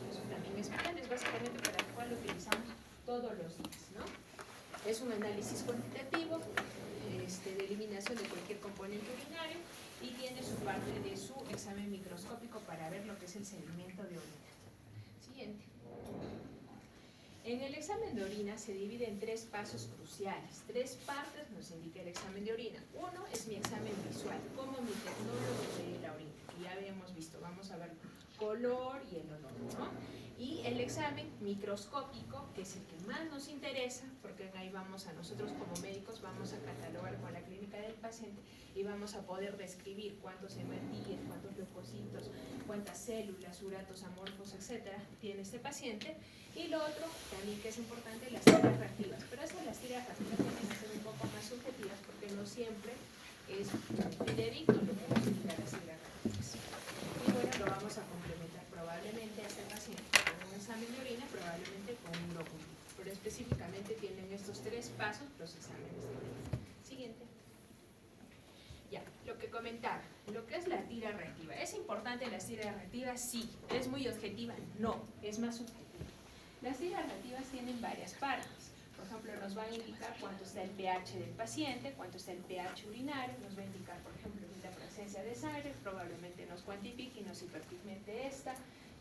eso también es vital, es básicamente para el cual lo utilizamos todos los días, ¿no? Es un análisis cuantitativo de eliminación de cualquier componente urinario y tiene su parte de su examen microscópico para ver lo que es el sedimento de orina. Siguiente. En el examen de orina se divide en 3 pasos cruciales. 3 partes nos indica el examen de orina. Uno es mi examen visual, como mi tecnólogo de la orina, que ya habíamos visto. Vamos a ver color y el olor, ¿no? Y el examen microscópico, que es el que más nos interesa, porque ahí vamos a nosotros como médicos, vamos a catalogar con la clínica del paciente y vamos a poder describir cuántos hematíes, cuántos leucocitos, cuántas células, uratos amorfos, etcétera, tiene este paciente. Y lo otro, también que es importante, las tiras reactivas. Pero esas las tiras reactivas tienen que ser un poco más subjetivas porque no siempre es fidedigno lo que nos indica las tiras reactivas. Y bueno, lo vamos a complementar probablemente a este paciente con un examen de orina, probablemente con un lóbulo. Pero específicamente tienen estos 3 pasos los exámenes de orina. Siguiente. Ya, lo que comentaba, lo que es la tira reactiva. ¿Es importante la tira reactiva? Sí. ¿Es muy objetiva? No, es más subjetiva. Las tiras reactivas tienen varias partes. Por ejemplo, nos va a indicar cuánto está el pH del paciente, cuánto está el pH urinario, nos va a indicar, por ejemplo, la presencia de sangre, probablemente nos cuantifique y nos hiperpigmente esta,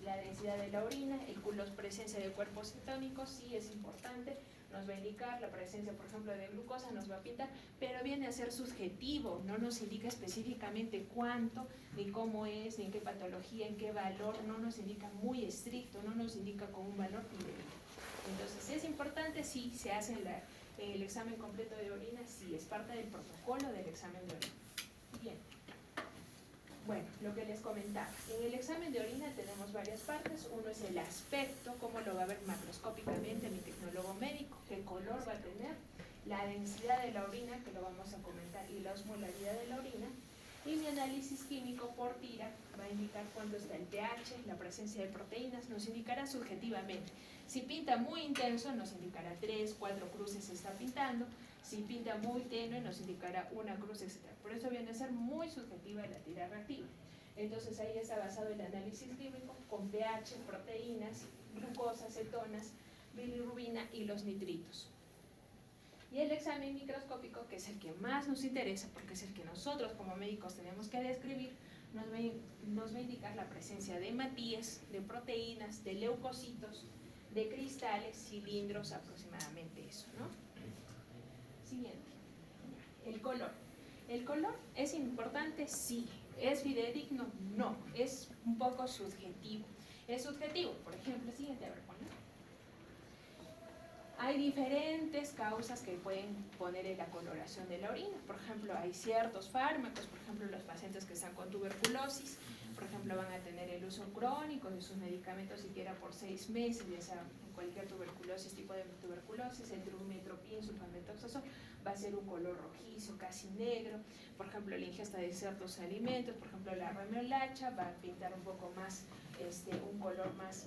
la densidad de la orina, la presencia de cuerpos cetónicos, sí es importante, nos va a indicar la presencia, por ejemplo, de glucosa, nos va a pintar, pero viene a ser subjetivo, no nos indica específicamente cuánto, ni cómo es, ni en qué patología, en qué valor, no nos indica muy estricto, no nos indica con un valor indebido. Entonces, ¿es importante? Sí, se hace el examen completo de orina, sí, es parte del protocolo del examen de orina. Bien. Bueno, lo que les comentaba, en el examen de orina tenemos varias partes. Uno es el aspecto, cómo lo va a ver macroscópicamente mi tecnólogo médico, qué color va a tener, la densidad de la orina, que lo vamos a comentar, y la osmolaridad de la orina. Y mi análisis químico por tira va a indicar cuánto está el pH, la presencia de proteínas, nos indicará subjetivamente. Si pinta muy intenso, nos indicará 3, 4 cruces se está pintando. Si pinta muy tenue, nos indicará una cruz, etc. Por eso viene a ser muy subjetiva la tira reactiva. Entonces ahí está basado el análisis químico con pH, proteínas, glucosa, cetonas, bilirrubina y los nitritos. Y el examen microscópico, que es el que más nos interesa, porque es el que nosotros como médicos tenemos que describir, nos va a indicar la presencia de hematíes, de proteínas, de leucocitos, de cristales, cilindros, aproximadamente eso, ¿no? Siguiente. El color. ¿El color es importante? Sí. ¿Es fidedigno? No. Es un poco subjetivo. Es subjetivo. Por ejemplo, siguiente, a ver, ponlo. Hay diferentes causas que pueden poner en la coloración de la orina. Por ejemplo, hay ciertos fármacos, por ejemplo, los pacientes que están con tuberculosis, por ejemplo, van a tener el uso crónico de sus medicamentos siquiera por 6 meses, ya sea cualquier tuberculosis, tipo de tuberculosis, el trimmetoprim, sulfametoxazol, va a ser un color rojizo, casi negro. Por ejemplo, la ingesta de ciertos alimentos, por ejemplo, la remolacha va a pintar un poco más, un color más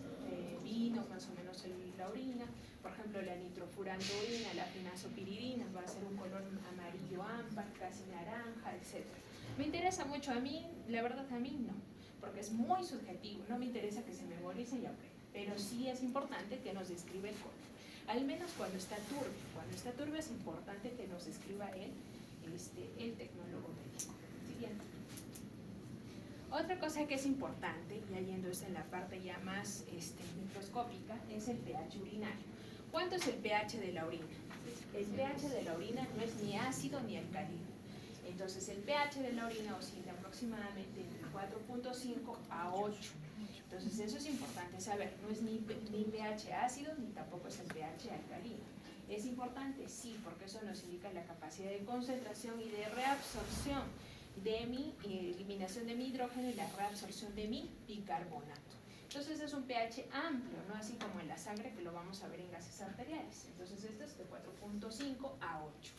vino, más o menos en la orina. Por ejemplo, la nitrofurantoína, la finazopiridina va a ser un color amarillo ámbar, casi naranja, etc. ¿Me interesa mucho a mí? La verdad a mí no, porque es muy subjetivo, no me interesa que se memorice y aprenda, pero sí es importante que nos describa el color, al menos cuando está turbio. Cuando está turbio es importante que nos escriba el tecnólogo médico. Siguiente. Otra cosa que es importante, ya yendo en la parte ya más microscópica, es el pH urinario. ¿Cuánto es el pH de la orina? El pH de la orina no es ni ácido ni alcalino. Entonces el pH de la orina oscila aproximadamente entre 4.5 a 8. Entonces eso es importante saber, no es ni pH ácido ni tampoco es el pH alcalino. ¿Es importante? Sí, porque eso nos indica la capacidad de concentración y de reabsorción de mi eliminación de mi hidrógeno y la reabsorción de mi bicarbonato. Entonces es un pH amplio, no así como en la sangre, que lo vamos a ver en gases arteriales. Entonces esto es de 4.5 a 8.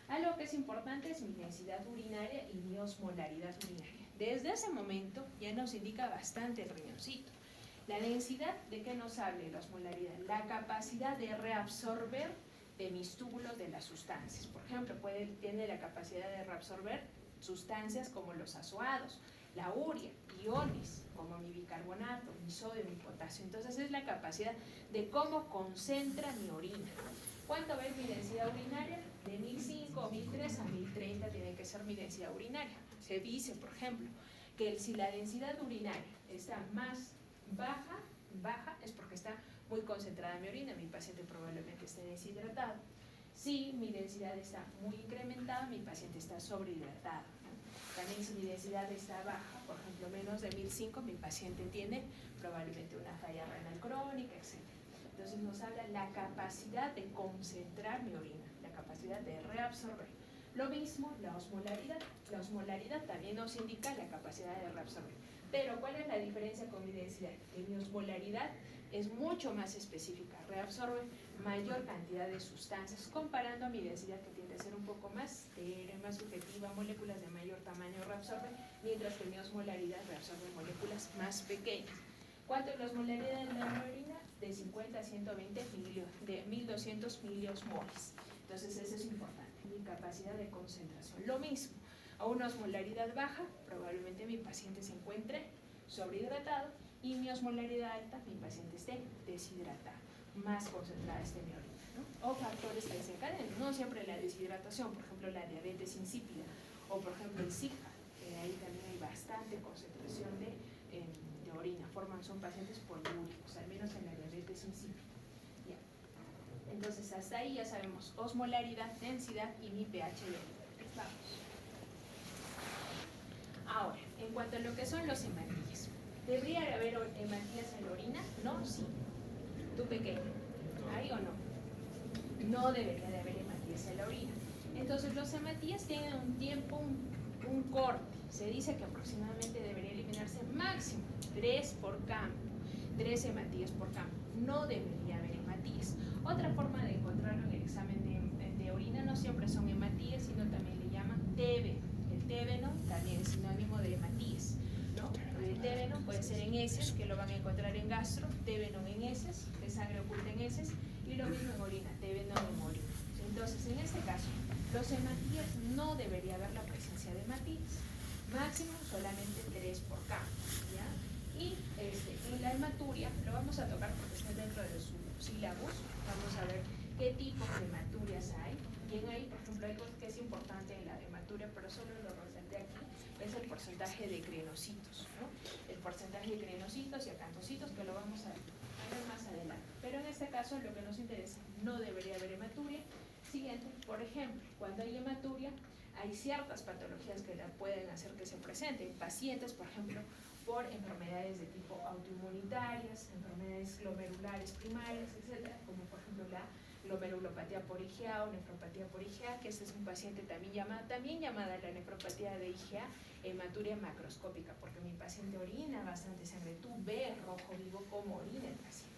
Algo que es importante es mi densidad urinaria y mi osmolaridad urinaria. Desde ese momento ya nos indica bastante el riñoncito. La densidad, ¿de qué nos habla? La osmolaridad, la capacidad de reabsorber de mis túbulos de las sustancias. Por ejemplo, tiene la capacidad de reabsorber sustancias como los azoados, La urea, iones, como mi bicarbonato, mi sodio, mi potasio. Entonces es la capacidad de cómo concentra mi orina. ¿Cuánto va a ir mi densidad urinaria? De 1005 o 1003 a 1030 tiene que ser mi densidad urinaria. Se dice, por ejemplo, que si la densidad urinaria está más baja es porque está muy concentrada mi orina, mi paciente probablemente esté deshidratado. Si mi densidad está muy incrementada, mi paciente está sobrehidratado. También si mi densidad está baja, por ejemplo menos de 1005, mi paciente tiene probablemente una falla renal crónica, etc. Entonces nos habla la capacidad de concentrar mi orina, la capacidad de reabsorber. Lo mismo la osmolaridad. La osmolaridad también nos indica la capacidad de reabsorber. Pero ¿cuál es la diferencia con mi densidad? Que mi osmolaridad es mucho más específica, reabsorbe mayor cantidad de sustancias, comparando a mi densidad que tiende a ser un poco más más subjetiva, moléculas de mayor tamaño reabsorben, mientras que mi osmolaridad reabsorbe moléculas más pequeñas. ¿Cuánto es la osmolaridad en la orina? De 50 a 120 de 1200 miliosmoles. Entonces eso es importante, mi capacidad de concentración. Lo mismo, a una osmolaridad baja, probablemente mi paciente se encuentre sobrehidratado, y mi osmolaridad alta, mi paciente esté deshidratado, más concentrada esté mi orina, ¿no? O factores que desencadenen, no siempre la deshidratación, por ejemplo la diabetes insípida, o por ejemplo el Zika, ahí también hay bastante concentración de orina, son pacientes poliúricos, al menos en la diabetes insípida. Ya. Entonces hasta ahí ya sabemos osmolaridad, densidad y mi pH de orina. Vamos. Ahora, en cuanto a lo que son los hematíes, ¿debería haber hematías en la orina? No, sí. ¿Tú pequeño? ¿Hay o no? No debería de haber hematías en la orina. Entonces los hematíes tienen un tiempo, un corte. Se dice que aproximadamente debería eliminarse máximo 3 por campo. 3 hematíes por campo. No debería haber hematíes. Otra forma de encontrarlo en el examen de orina no siempre son hematíes, sino también le llaman tébeno. El tébeno también es sinónimo de hematíes, ¿no? El tébeno puede ser en heces, que lo van a encontrar en gastro, tébeno en heces, de sangre oculta en heces, y lo mismo en orina, tébeno en orina. Entonces, en este caso, los hematíes no debería haber la presencia de hematíes. Máximo solamente 3 por campo, ¿ya? Y en la hematuria, lo vamos a tocar porque está dentro de su sílabus, vamos a ver qué tipos de hematurias hay. Bien, ahí, por ejemplo, algo que es importante en la hematuria, pero solo lo resalté aquí, es el porcentaje de grenocitos, ¿no? El porcentaje de grenocitos y acantocitos, que lo vamos a ver más adelante. Pero en este caso, lo que nos interesa, no debería haber hematuria. Siguiente, por ejemplo, cuando hay hematuria, hay ciertas patologías que la pueden hacer que se presenten. Pacientes, por ejemplo, por enfermedades de tipo autoinmunitarias, enfermedades glomerulares primarias, etcétera, como por ejemplo la glomerulopatía por IgA o nefropatía por IgA, que este es un paciente también llamada la nefropatía de IgA, hematuria macroscópica, porque mi paciente orina bastante sangre. Tú ves rojo vivo como orina el paciente.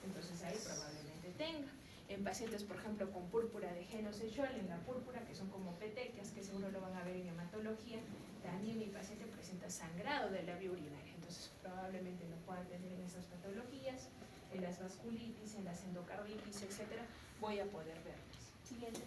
Entonces ahí probablemente tenga. En pacientes, por ejemplo, con púrpura de Geno-Seychelles, en la púrpura, que son como petequias, que seguro lo van a ver en hematología, también mi paciente presenta sangrado de la vía urinaria. Entonces probablemente lo puedan tener en esas patologías, en las vasculitis, en las endocarditis, etcétera. Voy a poder verlas. Siguiente.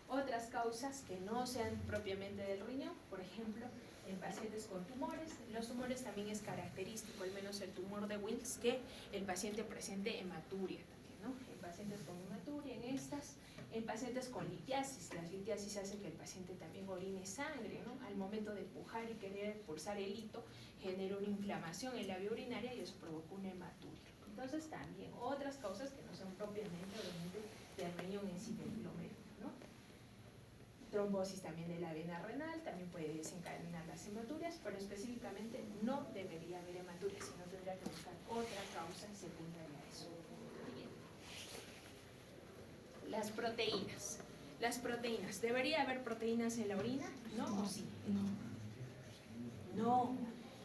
Otras causas que no sean propiamente del riñón, por ejemplo, en pacientes con tumores. Los tumores también es característico, al menos el tumor de Wilks, que el paciente presente hematuria también, ¿no? En pacientes con hematuria, en pacientes con litiasis. Las litiasis hacen que el paciente también orine sangre, ¿no? Al momento de pujar y querer expulsar el hito, genera una inflamación en la vía urinaria y eso provoca una hematuria. Entonces también otras causas que no son propiamente obviamente del riñón en sí, del glomérulo, ¿no? Trombosis también de la vena renal, también puede desencadenar las hematurias, pero específicamente no debería haber hematurias, sino tendría que buscar otra causa secundaria a eso. Bien. Las proteínas. Las proteínas. ¿Debería haber proteínas en la orina? ¿No o sí? No,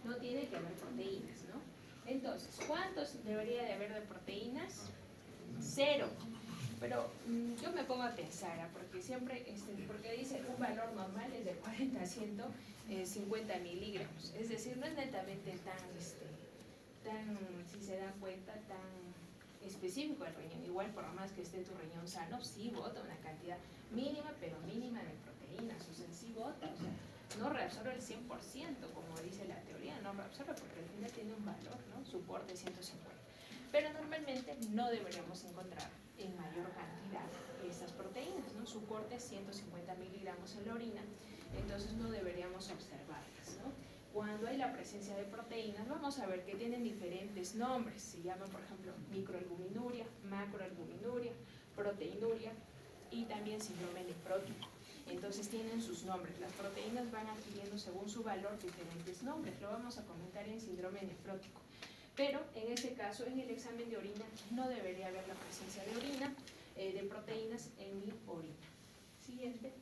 no tiene que haber proteínas, ¿no? Entonces, ¿cuántos debería de haber de proteínas? 0. Pero yo me pongo a pensar, porque siempre, porque dice un valor normal es de 40 a 150 miligramos, es decir, no es netamente tan, si se dan cuenta, tan específico el riñón. Igual, por más que esté tu riñón sano, sí bota una cantidad mínima, pero mínima de proteínas, o sea, sí bota, o sea, no reabsorbe el 100%, como dice la teoría, no reabsorbe porque al final tiene un valor, ¿no? Su POR de 150. Pero normalmente no deberíamos encontrar en mayor cantidad estas proteínas, ¿no? Su corte es 150 miligramos en la orina, entonces no deberíamos observarlas, ¿no? Cuando hay la presencia de proteínas, vamos a ver que tienen diferentes nombres. Se llaman, por ejemplo, microalbuminuria, macroalbuminuria, proteinuria y también síndrome nefrótico. Entonces tienen sus nombres. Las proteínas van adquiriendo según su valor diferentes nombres. Lo vamos a comentar en síndrome nefrótico. Pero en este caso, en el examen de orina, no debería haber la presencia de orina, de proteínas en mi orina. Siguiente.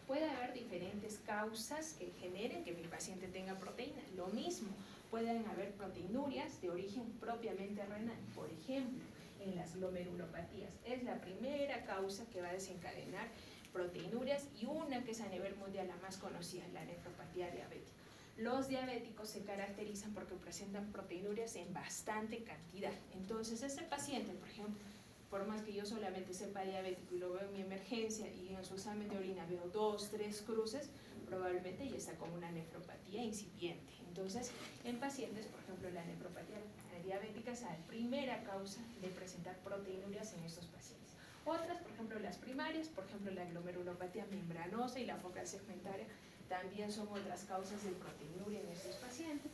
Puede haber diferentes causas que generen que mi paciente tenga proteína. Lo mismo, pueden haber proteinurias de origen propiamente renal. Por ejemplo, en las glomerulopatías. Es la primera causa que va a desencadenar proteinurias y una que es a nivel mundial la más conocida, la nefropatía diabética. Los diabéticos se caracterizan porque presentan proteinurias en bastante cantidad. Entonces, ese paciente, por ejemplo, por más que yo solamente sepa diabético y lo veo en mi emergencia y en su examen de orina veo 2, 3 cruces, probablemente ya está con una nefropatía incipiente. Entonces, en pacientes, por ejemplo, la nefropatía diabética es la primera causa de presentar proteinurias en estos pacientes. Otras, por ejemplo, las primarias, por ejemplo, la glomerulopatía membranosa y la focal segmentaria, también son otras causas de proteinuria en estos pacientes.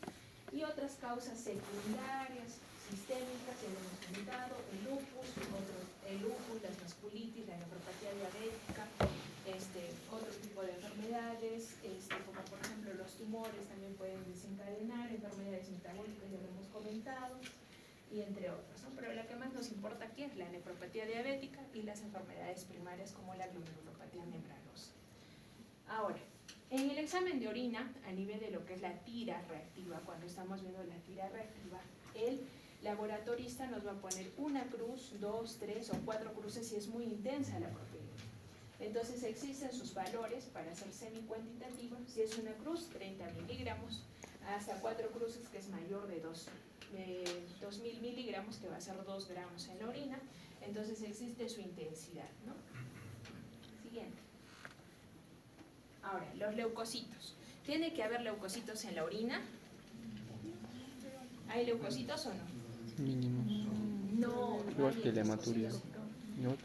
Y otras causas secundarias, sistémicas, ya lo hemos comentado, el lupus, las vasculitis, la nefropatía diabética, otro tipo de enfermedades, como por ejemplo los tumores también pueden desencadenar, enfermedades metabólicas, ya lo hemos comentado, y entre otras, ¿no? Pero la que más nos importa aquí es la nefropatía diabética y las enfermedades primarias como la glomerulopatía membranosa. Ahora, en el examen de orina, a nivel de lo que es la tira reactiva, cuando estamos viendo la tira reactiva, el laboratorista nos va a poner una cruz, 2, 3 o 4 cruces si es muy intensa la proteína. Entonces existen sus valores para hacer semi-cuantitativa. Si es una cruz, 30 miligramos, hasta 4 cruces que es mayor de 2.000 miligramos, que va a ser 2 gramos en la orina. Entonces existe su intensidad, ¿no? Siguiente. Ahora, los leucocitos. ¿Tiene que haber leucocitos en la orina? ¿Hay leucocitos o no? Mínimo. No. Igual que la hematuria.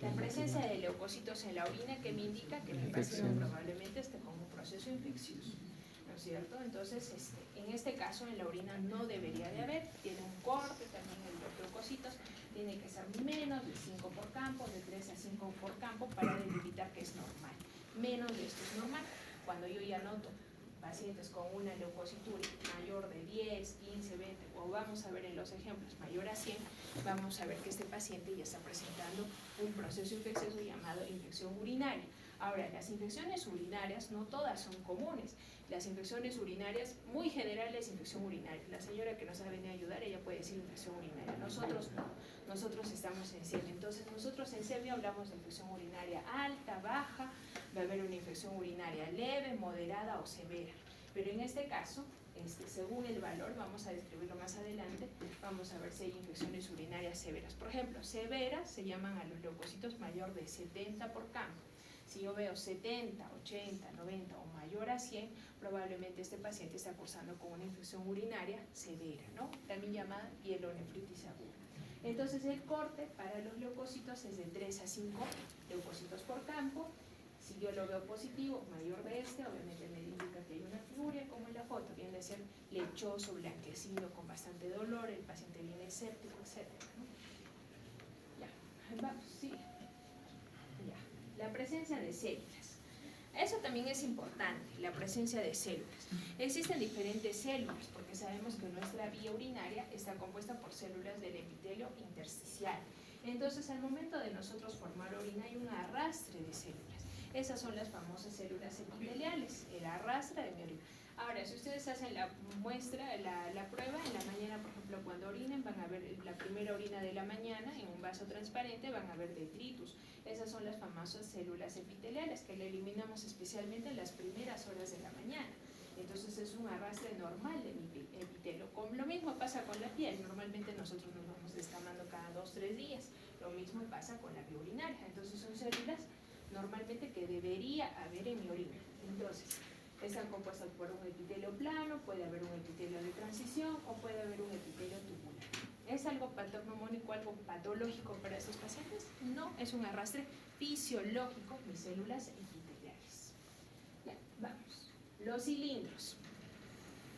La presencia de leucocitos en la orina que me indica que mi paciente probablemente esté con un proceso infeccioso, ¿no es cierto? Entonces, en este caso en la orina no debería de haber, tiene un corte también en los leucocitos, tiene que ser menos de 5 por campo, de 3 a 5 por campo para delimitar que es normal. Menos de esto es normal. Cuando yo ya noto pacientes con una leucocituria mayor de 10, 15, 20, o vamos a ver en los ejemplos mayor a 100, vamos a ver que este paciente ya está presentando un proceso infeccioso llamado infección urinaria. Ahora, las infecciones urinarias no todas son comunes. Las infecciones urinarias, muy generales, infección urinaria. La señora que nos ha venido a ayudar, ella puede decir infección urinaria. Nosotros no. Nosotros estamos en SEBIO. Entonces, nosotros en SEBIO hablamos de infección urinaria alta, baja, va a haber una infección urinaria leve, moderada o severa. Pero en este caso, según el valor, vamos a describirlo más adelante, vamos a ver si hay infecciones urinarias severas. Por ejemplo, severas se llaman a los leucocitos mayor de 70 por campo. Si yo veo 70, 80, 90 o mayor a 100, probablemente este paciente está cursando con una infección urinaria severa, ¿no? También llamada pielonefritis aguda. Entonces el corte para los leucocitos es de 3 a 5 leucocitos por campo. Si yo lo veo positivo, mayor de obviamente me indica que hay una figuria, como en la foto, viene a ser lechoso, blanquecino, con bastante dolor, el paciente viene escéptico, etc., ¿no? Ya, vamos, sí. Ya. La presencia de células. Eso también es importante, la presencia de células. Existen diferentes células, porque sabemos que nuestra vía urinaria está compuesta por células del epitelio intersticial. Entonces, al momento de nosotros formar orina, hay un arrastre de células. Esas son las famosas células epiteliales, el arrastre de mi orina. Ahora, si ustedes hacen la muestra, la prueba, en la mañana, por ejemplo, cuando orinen, van a ver la primera orina de la mañana, en un vaso transparente, van a ver detritus. Esas son las famosas células epiteliales que le eliminamos especialmente en las primeras horas de la mañana. Entonces es un arrastre normal de mi epitelio. Lo mismo pasa con la piel. Normalmente nosotros nos vamos descamando cada 2-3 días. Lo mismo pasa con la vía urinaria. Entonces son células normalmente que debería haber en mi orina. Entonces, están compuestos por un epitelio plano, puede haber un epitelio de transición o puede haber un epitelio tubular. ¿Es algo patognomónico, algo patológico para estos pacientes? No, es un arrastre fisiológico de células epiteliales. Ya, vamos. Los cilindros.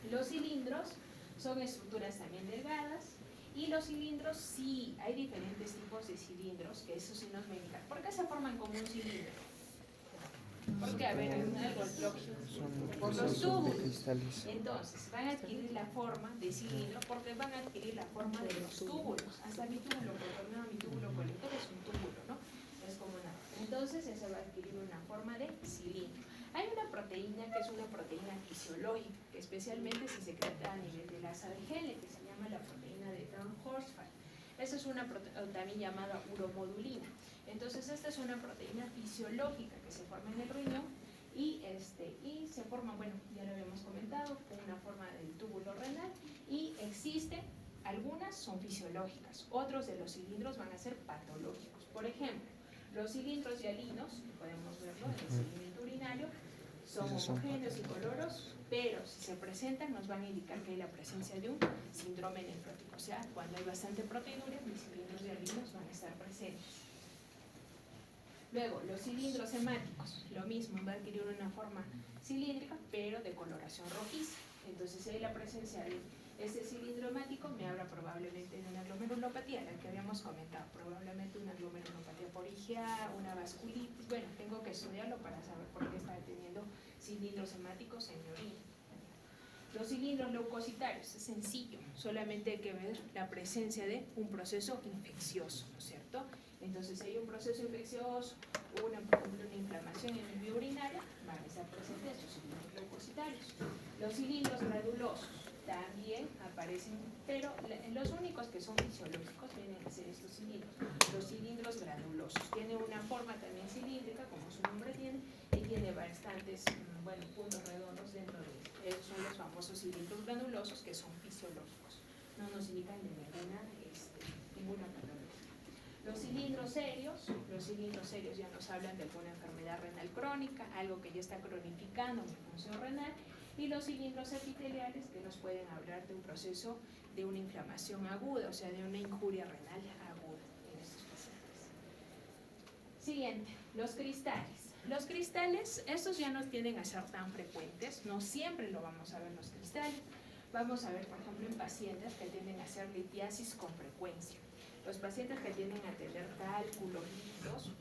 Los cilindros son estructuras también delgadas y los cilindros sí, hay diferentes tipos de cilindros, que eso sí nos medica. ¿Por qué se forman como un cilindro? Porque, a ver, hay algo lógico. Por los túbulos. Entonces, van a adquirir la forma de cilindro porque van a adquirir la forma de los túbulos. Hasta mi túbulo coronado, mi túbulo colector es un túbulo, ¿no? Es como nada. Entonces, eso va a adquirir una forma de cilindro. Hay una proteína que es una proteína fisiológica, que especialmente se secreta a nivel del asa de Henle, que se llama la proteína de Van-Horsfall. Esa es una proteína también llamada uromodulina. Entonces, esta es una proteína fisiológica que se forma en el riñón y se forma, bueno, ya lo habíamos comentado, con una forma del túbulo renal y existen, algunas son fisiológicas, otros de los cilindros van a ser patológicos. Por ejemplo, los cilindros hialinos, podemos verlo en el sedimento urinario, son homogéneos y coloros, pero si se presentan nos van a indicar que hay la presencia de un síndrome nefrótico. O sea, cuando hay bastante proteinuria, mis cilindros hialinos van a estar presentes. Luego, los cilindros hemáticos, lo mismo, va a adquirir una forma cilíndrica, pero de coloración rojiza. Entonces, si hay la presencia de este cilindro hemático, me habla probablemente de una glomerulopatía, la que habíamos comentado, probablemente una glomerulopatía por IgA, una vasculitis. Bueno, tengo que estudiarlo para saber por qué está teniendo cilindros hemáticos en mi orina. Los cilindros leucocitarios, es sencillo, solamente hay que ver la presencia de un proceso infeccioso, ¿no es cierto? Entonces, si hay un proceso infeccioso, por ejemplo, una inflamación en el vía urinaria, van a estar presentes estos cilindros leucocitarios. Los cilindros granulosos también aparecen, pero los únicos que son fisiológicos vienen a ser estos cilindros. Los cilindros granulosos tienen una forma también cilíndrica, como su nombre tiene, y tiene bastantes puntos redondos dentro de ellos. Son los famosos cilindros granulosos que son fisiológicos. No nos indican de ninguna patología. Los cilindros serios ya nos hablan de alguna enfermedad renal crónica, algo que ya está cronificando mi función renal, y los cilindros epiteliales que nos pueden hablar de un proceso de una inflamación aguda, o sea, de una injuria renal aguda en estos pacientes. Siguiente, los cristales. Los cristales, estos ya no tienden a ser tan frecuentes, no siempre lo vamos a ver los cristales. Vamos a ver, por ejemplo, en pacientes que tienden a hacer litiasis con frecuencia. Los pacientes que tienden a tener cálculos líquidos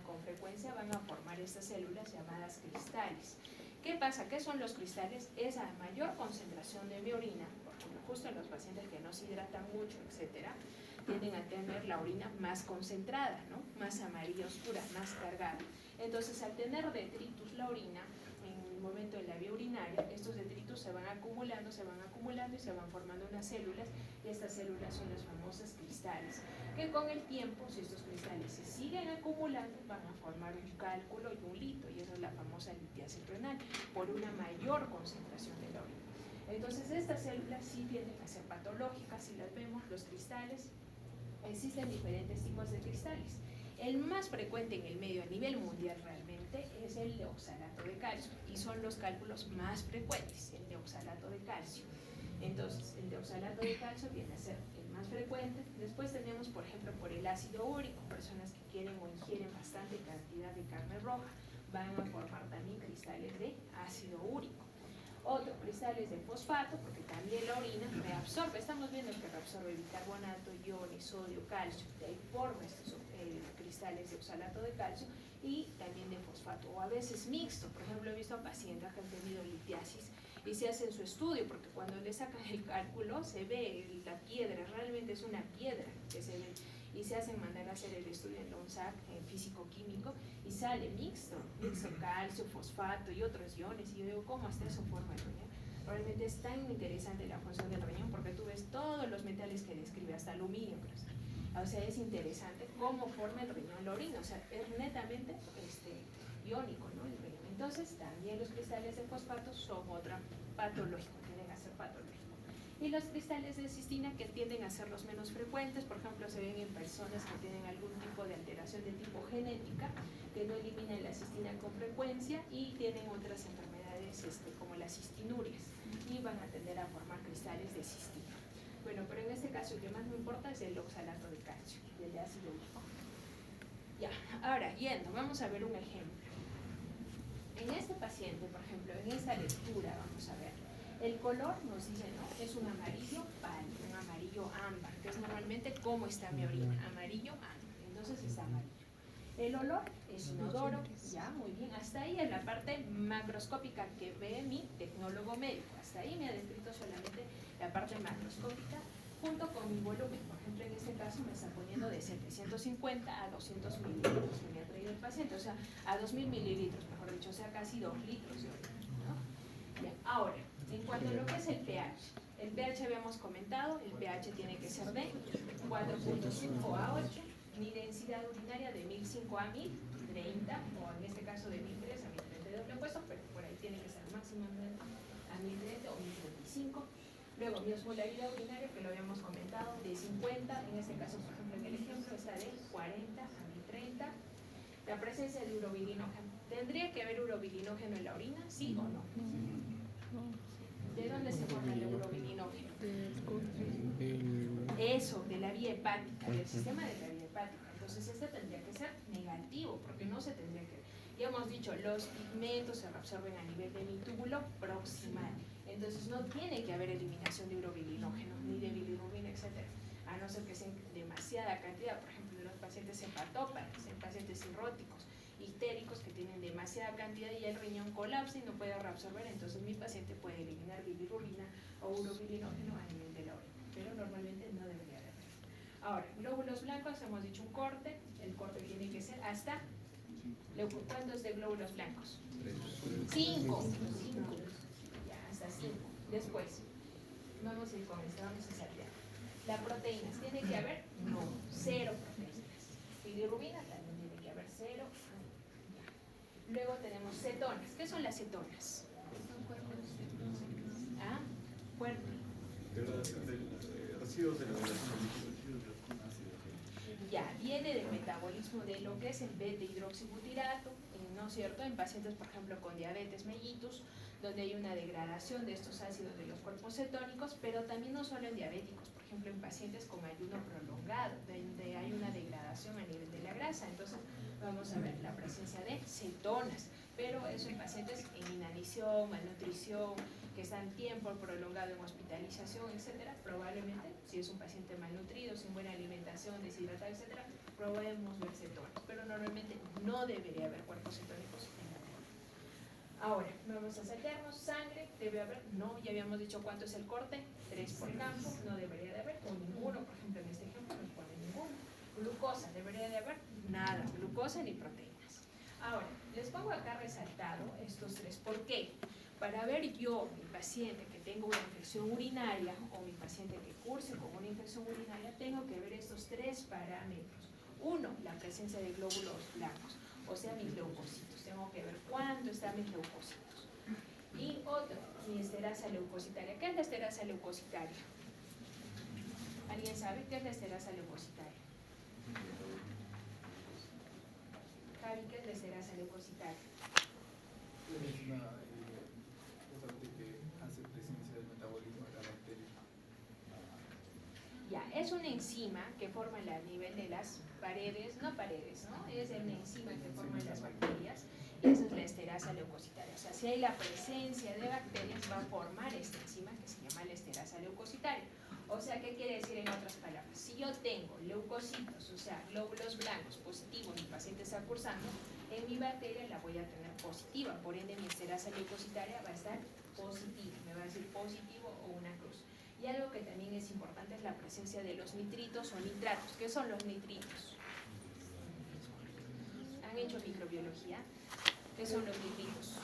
con frecuencia van a formar estas células llamadas cristales. ¿Qué pasa? ¿Qué son los cristales? Es a mayor concentración de mi orina, por ejemplo, justo en los pacientes que no se hidratan mucho, etcétera, tienden a tener la orina más concentrada, ¿no? Más amarilla oscura, más cargada. Entonces, al tener detritus la orina, en el momento de la vía urinaria, estos detritus se van acumulando y se van formando unas células, y estas células son las famosas cristales, que con el tiempo, si estos cristales se siguen acumulando, van a formar un cálculo y un lito, y esa es la famosa litiasis renal, por una mayor concentración de la orina. Entonces, estas células sí tienden a ser patológicas, si las vemos, los cristales. Existen diferentes tipos de cristales. El más frecuente en el medio a nivel mundial realmente es el de oxalato de calcio, y son los cálculos más frecuentes, el de oxalato de calcio. Entonces, el de oxalato de calcio viene a ser el más frecuente. Después tenemos, por ejemplo, por el ácido úrico, personas que quieren o ingieren bastante cantidad de carne roja, van a formar también cristales de ácido úrico. Otro, cristales de fosfato, porque también la orina reabsorbe, estamos viendo que reabsorbe bicarbonato, iones, sodio, calcio, de ahí forma estos cristales de oxalato de calcio, y también de fosfato, o a veces mixto. Por ejemplo, he visto a pacientes que han tenido litiasis y se hacen su estudio, porque cuando le sacan el cálculo se ve la piedra, realmente es una piedra que se ve, y se hacen mandar a hacer el estudio en LONSAC, en físico-químico, y sale mixto calcio, fosfato y otros iones, y yo digo, ¿cómo hasta eso forma el riñón? Realmente es tan interesante la función del riñón, porque tú ves todos los metales que describe, hasta aluminio, o sea, es interesante cómo forma el riñón la orina, o sea, es netamente iónico, ¿no? El riñón. Entonces, también los cristales de fosfato son otra patológico, tienden a ser patológicos. Y los cristales de cistina, que tienden a ser los menos frecuentes, por ejemplo, se ven en personas que tienen algún tipo de alteración de tipo genética, que no eliminan la cistina con frecuencia y tienen otras enfermedades infecciones como las cistínurias y van a tender a formar cristales de cistina. Bueno, pero en este caso el que más me importa es el oxalato de calcio y el de ácido úrico. Ya, ahora vamos a ver un ejemplo. En este paciente, por ejemplo, en esta lectura, vamos a ver, el color nos dice, ¿no? Es un amarillo pálido, un amarillo ámbar, que es normalmente cómo está mi orina, amarillo ámbar, entonces está amarillo. El olor es un odoro, ya, muy bien, hasta ahí en la parte macroscópica que ve mi tecnólogo médico, hasta ahí me ha descrito solamente la parte macroscópica junto con mi volumen. Por ejemplo, en este caso me está poniendo de 750 a 200 mililitros que me ha traído el paciente, o sea, a 2000 mililitros, mejor dicho, o sea, casi 2 litros de orina, ¿no? Ya, ahora, en cuanto a lo que es el pH habíamos comentado, el pH tiene que ser de 4.5 a 8, mi densidad urinaria de 1005 a 1030, o en este caso de 1003 a 1030 de doble puesto, pero por ahí tiene que ser máximamente a 1030 o 1035. Luego, mi osmolaridad urinaria, que lo habíamos comentado, de 50, en este caso, por ejemplo, en el ejemplo, está de 40 a 1030. La presencia de urobilinógeno. ¿Tendría que haber urobilinógeno en la orina? ¿Sí o no? ¿De dónde se forma el urobilinógeno? Eso, de la vía hepática, del sistema de la vía hepática. Entonces, este tendría que ser negativo, porque no se tendría que... Ya hemos dicho, los pigmentos se reabsorben a nivel de mi túbulo proximal. Entonces, no tiene que haber eliminación de urobilinógeno, ni de bilirrubina, etc. A no ser que sea demasiada cantidad, por ejemplo, en los pacientes hepatópatas, en pacientes cirróticos, histéricos que tienen demasiada cantidad y el riñón colapsa y no puede reabsorber, entonces mi paciente puede eliminar bilirrubina o urobilinógeno a nivel de la orina, pero normalmente no debería de haber. Ahora, glóbulos blancos, hemos dicho un corte, el corte tiene que ser hasta, ¿cuántos de glóbulos blancos? 5, ya, hasta 5. Después, vamos a ir con esto, vamos a saltear. ¿La proteínas tiene que haber? No, 0 proteínas. Bilirrubina también tiene que haber 0. Luego tenemos cetonas. ¿Qué son las cetonas? ¿Ah? Fuerte. Residuos de la relación. Ya, viene del metabolismo de lo que es el beta-hidroxibutirato, ¿no es cierto? En pacientes, por ejemplo, con diabetes mellitus, donde hay una degradación de estos ácidos de los cuerpos cetónicos, pero también no solo en diabéticos, por ejemplo, en pacientes con ayuno prolongado, donde hay una degradación a nivel de la grasa. Entonces, vamos a ver la presencia de cetonas, pero eso en pacientes en inanición, malnutrición, que están tiempo prolongado en hospitalización, etcétera, probablemente, si es un paciente malnutrido, sin buena alimentación, deshidratado, etcétera, probemos ver cetonas, pero normalmente no debería haber cuerpos cetónicos en la orina. Ahora, vamos a saltarnos. Sangre, ¿debe haber? No, ya habíamos dicho cuánto es el corte, 3 por campo, no debería de haber, o ninguno, por ejemplo, en este ejemplo no pone ninguno. Glucosa, ¿debería de haber? Nada, glucosa ni proteínas. Ahora, les pongo acá resaltado estos 3, ¿por qué? Para ver yo, mi paciente que tenga una infección urinaria o mi paciente que curse con una infección urinaria, tengo que ver estos 3 parámetros. Uno, la presencia de glóbulos blancos, o sea, mis leucocitos. Tengo que ver cuánto están mis leucocitos. Y otro, mi esterasa leucocitaria. ¿Qué es la esterasa leucocitaria? ¿Alguien sabe qué es la esterasa leucocitaria? Javi, ¿qué es la esterasa leucocitaria? Es una cosa que hace presencia del metabolismo de la bacteria. Ya, es una enzima que forma a nivel de las paredes, no paredes, ¿no? Es una enzima que forma las bacterias y esa es la esterasa leucocitaria. O sea, si hay la presencia de bacterias, va a formar esta enzima que se llama la esterasa leucocitaria. O sea, ¿qué quiere decir en otras palabras? Si yo tengo leucocitos, o sea, glóbulos blancos positivos, mi paciente está cursando, en mi bacteria la voy a tener positiva, por ende mi esterasa leucocitaria va a estar positiva, me va a decir positivo o una cruz. Y algo que también es importante es la presencia de los nitritos o nitratos. ¿Qué son los nitritos? ¿Han hecho microbiología? ¿Qué son los nitritos?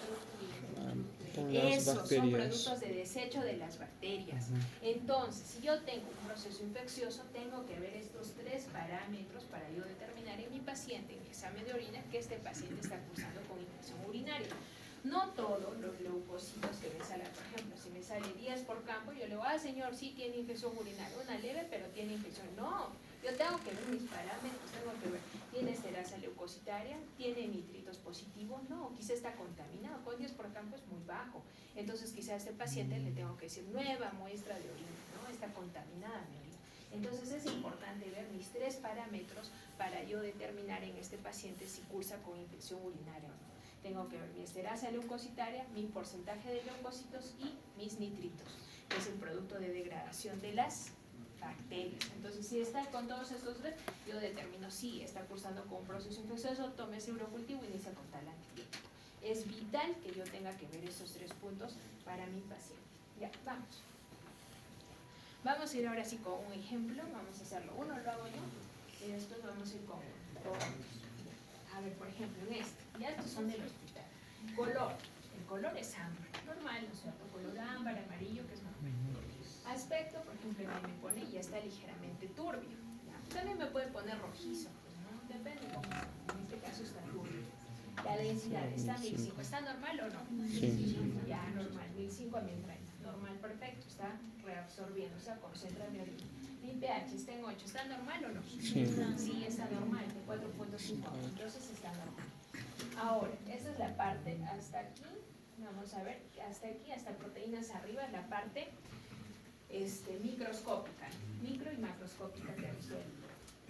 Esos son productos de desecho de las bacterias. Entonces, si yo tengo un proceso infeccioso, tengo que ver estos 3 parámetros para yo determinar en mi paciente, en mi examen de orina, que este paciente está cursando con infección urinaria. No todos los leucocitos que me salen, por ejemplo, si me sale 10 por campo, yo le digo, señor, sí tiene infección urinaria, una leve, pero tiene infección. No, yo tengo que ver mis parámetros, tengo que ver, ¿tiene esterasa leucocitaria? ¿Tiene nitritos positivos? No, quizá está contaminado, con 10 por campo es muy bajo. Entonces quizá a este paciente le tengo que decir nueva muestra de orina, ¿no? Está contaminada mi orina. Entonces es importante ver mis 3 parámetros para yo determinar en este paciente si cursa con infección urinaria o no. Tengo que ver mi esterasa leucocitaria, mi porcentaje de leucocitos y mis nitritos, que es el producto de degradación de las bacterias. Entonces, si está con todos estos 3, yo determino si está cursando con un proceso infeccioso, tome ese urocultivo y inicia con tal antibiótico. Es vital que yo tenga que ver estos 3 puntos para mi paciente. Ya, vamos. Vamos a ir ahora sí con un ejemplo, vamos a hacerlo. Uno lo hago yo y después vamos a ir con otro. A ver, por ejemplo, en este, ya estos son del hospital. Color, el color es ámbar, normal, ¿no es cierto? Color ámbar, amarillo, que es normal. Aspecto, por ejemplo, ahí me pone ya está ligeramente turbio. ¿Ya? También me puede poner rojizo, pues, ¿no? Depende cómo sea. En este caso está turbio. La densidad está 1005, ¿está normal o no? Sí. Ya, normal, 1005 a 1030. Normal, perfecto, está reabsorbiendo, o sea, concentra mi orina. Mi pH está en 8, ¿está normal o no? Sí. Sí, está normal, de 4.5, entonces está normal. Ahora, esa es la parte hasta aquí, vamos a ver, hasta aquí, hasta proteínas arriba, es la parte microscópica, micro y macroscópica que resuelve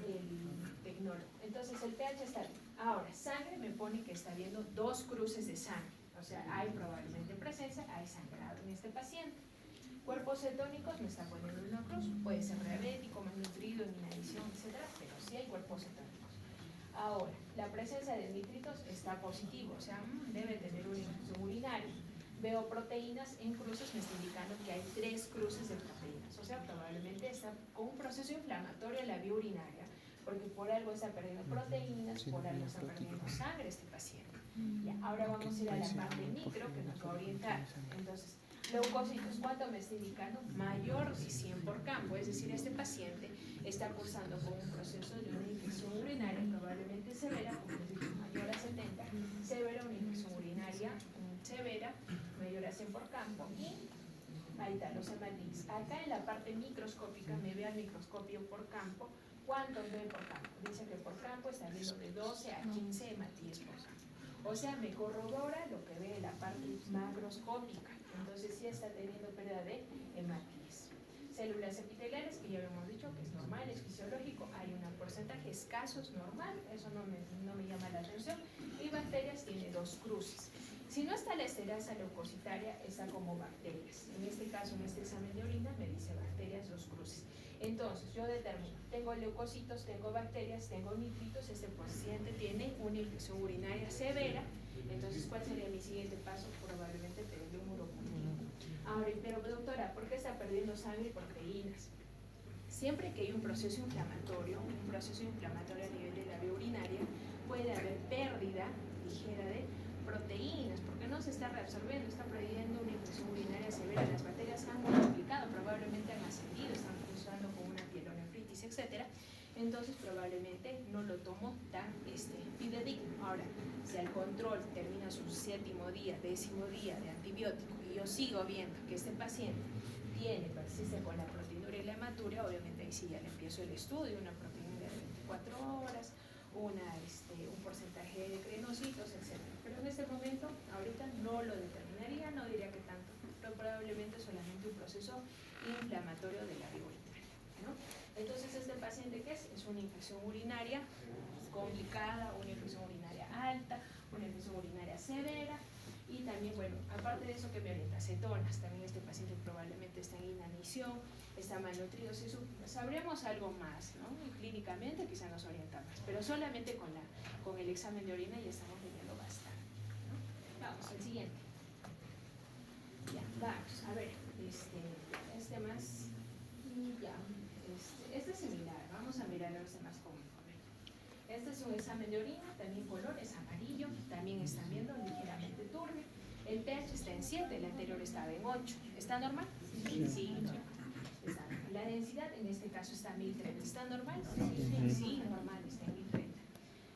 el tecnólogo. Entonces el pH está bien. Ahora, sangre me pone que está viendo 2 cruces de sangre, o sea, hay probablemente presencia, hay sangrado en este paciente. Cuerpos cetónicos me está poniendo una cruz, puede ser diabético, malnutrido, en inanición, etc., pero sí hay cuerpos cetónicos. Ahora, la presencia de nitritos está positivo, o sea, debe tener una infección urinaria. Veo proteínas en cruces, me está indicando que hay 3 cruces de proteínas, o sea, probablemente está con un proceso inflamatorio en la vía urinaria, porque por algo está perdiendo proteínas, por algo está perdiendo sangre este paciente. Ya, ahora vamos a ir a la parte micro que nos va a orientar. Entonces, leucocitos, ¿cuánto me está indicando? Mayor de 100 por campo, es decir, este paciente está cursando con un proceso de una infección urinaria probablemente severa, como les dije, mayor a 70, severa, una infección urinaria severa, mayor a 100 por campo, y ahí está, los hematis. Acá en la parte microscópica me ve al microscopio por campo. ¿Cuántos ve por campo? Dice que por campo está viendo de 12 a 15 hematíes por campo. O sea, me corrobora lo que ve en la parte macroscópica. Entonces sí está teniendo pérdida de hematíes. Células epiteliales, que ya habíamos dicho que es normal, es fisiológico, hay un porcentaje escaso, es normal, eso no me llama la atención. Y bacterias tiene 2 cruces. Si no está la esterasa leucocitaria, está como bacterias. En este caso, en este examen de orina, me dice bacterias 2 cruces. Entonces, yo determino, tengo leucocitos, tengo bacterias, tengo nitritos, este paciente tiene una infección urinaria severa. Entonces, ¿cuál sería mi siguiente paso? Probablemente pedirle un urocultivo. Ahora, pero doctora, ¿por qué está perdiendo sangre y proteínas? Siempre que hay un proceso inflamatorio a nivel de la vía urinaria, puede haber pérdida ligera de proteínas, porque no se está reabsorbiendo, está perdiendo una infección urinaria severa, las bacterias han multiplicado, probablemente han ascendido, están cruzando con una pielonefritis, etc. Entonces probablemente no lo tomo tan fidedigno. Ahora, si al control termina su 7º día, 10º día de antibiótico y yo sigo viendo que este paciente persiste con la proteinuria y la hematuria, obviamente ahí sí ya le empiezo el estudio, una proteinuria de 24 horas, un porcentaje de crenocitos, etc. Pero en este momento, ahorita no lo determinaría, no diría que tanto, pero probablemente solamente un proceso inflamatorio de la vía urinaria, ¿no? Entonces, ¿este paciente qué es? Es una infección urinaria complicada, una infección urinaria alta, una infección urinaria severa, y también, bueno, aparte de eso, que me orienta cetonas, también este paciente probablemente está en inanición, está malnutrido, si sabremos algo más, ¿no? Y clínicamente quizá nos orienta más, pero solamente con el examen de orina ya estamos viendo bastante, ¿no? Vamos, al siguiente. Ya, vamos, a ver, más, ya, este es similar, vamos a mirar a los demás cómo. Este es un examen de orina, también color es amarillo, también están viendo ligeramente turbio. El pH está en 7, el anterior estaba en 8. ¿Está normal? Sí, normal. Está normal. La densidad en este caso está en 1030. ¿Está normal? Sí, normal, está en 1030.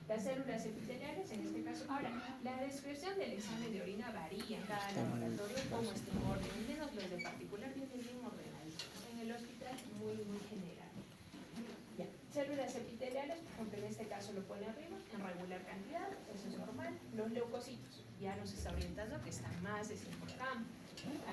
Las células epiteliales en este caso. Ahora, la descripción del examen de orina varía en cada laboratorio, como está en orden, al menos los de particular vienen bien ordenaditos. En el hospital muy general. Ya. Células epiteliales, por ejemplo, en este caso lo pone arriba, en regular cantidad, eso es normal. Los leucocitos. ya nos está orientando que está más de 100 por campo.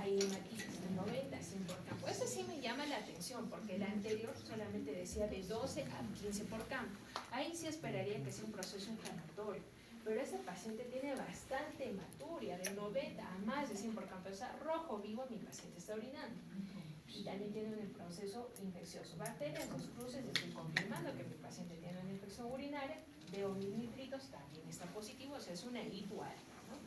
Ahí Matías está en 90, 100 por campo. Este sí me llama la atención porque el anterior solamente decía de 12 a 15 por campo. Ahí sí esperaría que sea un proceso inflamatorio. Pero este paciente tiene bastante hematuria, de 90 a más de 100 por campo. O sea, rojo vivo mi paciente está orinando. Y también tiene un proceso infeccioso. Bacterias, los cruces, estoy confirmando que mi paciente tiene una infección urinaria. Veo mis nitritos, también está positivo, o sea, es una igual, ¿no?